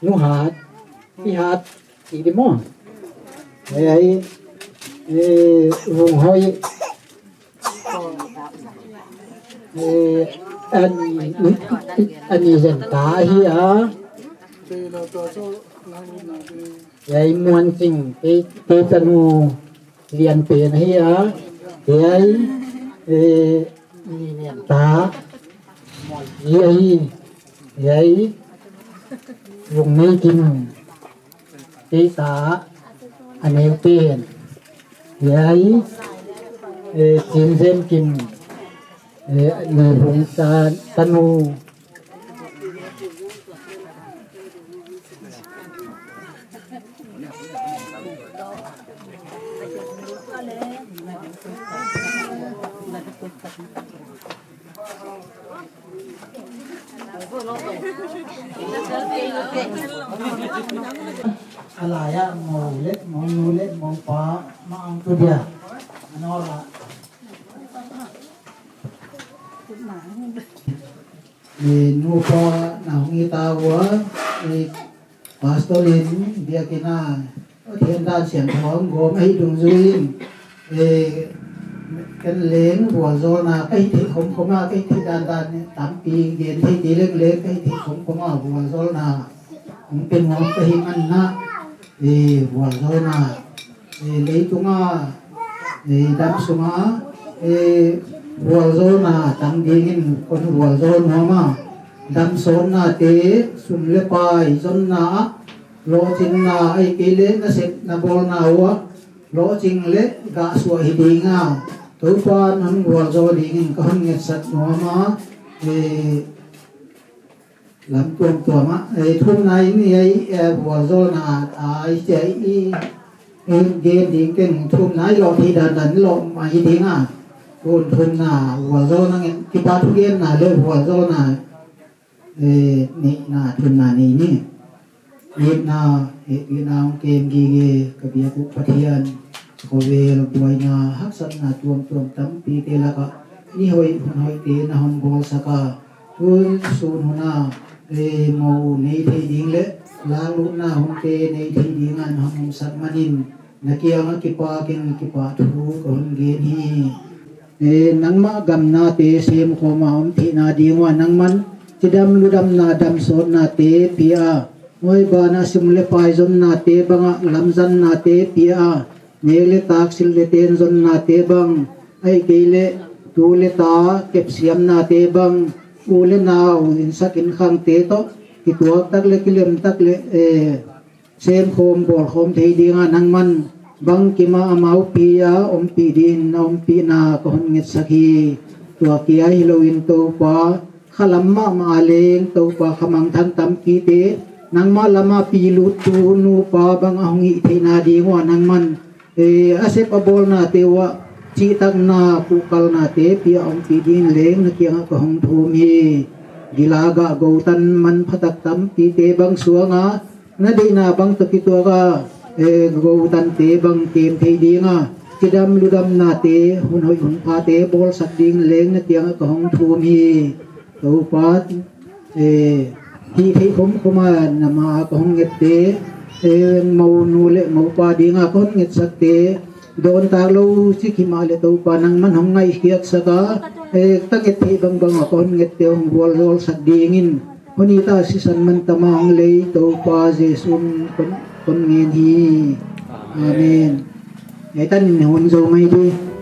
nú hạt cái hạt chị đi mua vậy vùng hơi anh dần cả hi ở vậy muôn tình cái tanu liền tiền hi ở vậy ta vậy vùng này kim cái ta anh em tiền vậy tiền thêm kim người vùng ta tanu alaya mau nulet mau pa maang tu dia anora nu pa na ngi ta wa pastorin dia kina thiên đan xiển thoáng gồm ấy đường duin cái lén của do là cái thì không là cái thì đan tám pi điện thì lớn cái thì không là của do là cũngเป็นงอcái hình ăn na của do là lấy chúng đâm xuống của do là tăng điên con của do nó mà đâm số là tế sum lê pai dân na lo chinh na ai cái lén nó sẽ na bol na wa lo chinh lê gã suy hi đi nga tối qua hắn vừa rồi đi nghìn con nghẹt sạch nó mà làm tuồng tuồng á hôm nay này vừa rồi là ai chạy game đi cái hôm nay lo thì đàn lo mà hi đi nga còn hôm nào vừa rồi là cái ba thu game làเลยvừa rồi làนี่นะทุนนานี่นี่เรียบนาเฮ็ดวีนาเกมกีเกกะเบียกุปะเทียนโคเวลบวยนาฮักสันนาตวมตั้มปีเกละกะนี่หอยเตนะหอมบอสกะทุนสูนหนาโมในที่ดิงเลลาลุนาหอมเตในที่ดิงอันหอมสัตมานินนักเกียงกิปาเกนกิปาทุกคนเกนีนังมากำนาเตเสียมโคมาหอมที่นาดีว่านังมันจ chidam ludam na dam sot na te pia moi bana simle pai zon na te banga lamzan na te pia nele tak sil le ten zon na te bang ai keile tu le ta kep siam na te bang ule naw in sakin khang te to ki tuak tak le kilem tak le sem khom bol khom thei dinga nang man bang kima amau pia om pi din om pi na ko hon ngit sakhi tua kia hiloin to pa khalam ma ma leng to pa khamang than tam ki te nang ma lama pi lu tu nu pa bang ahongi theina di wa nang man asep abol na te wa chi tak na pu kal na te pia om pi din leng na kia ko hong thum hi gilaga go tan man phatak tam pi te bang suanga na de na bang to ki to ga go tan te bang kem thei dinga chidam ludam na te hun hoi hun pha te bol sak ding leng na kia ko hong thum hi to pa hi thei khom khoma na ma ko hong nget te mau nu le mau pa dinga ko nget sak te don ta lo chi ki ma le to pa nang man hong ngai khiak saka ta nget thei bang bang ko nget te hong bol bol sak ding in honi ta si san man tamang le to pa jesun kon ngen hi amen ai tan hon zo mai đi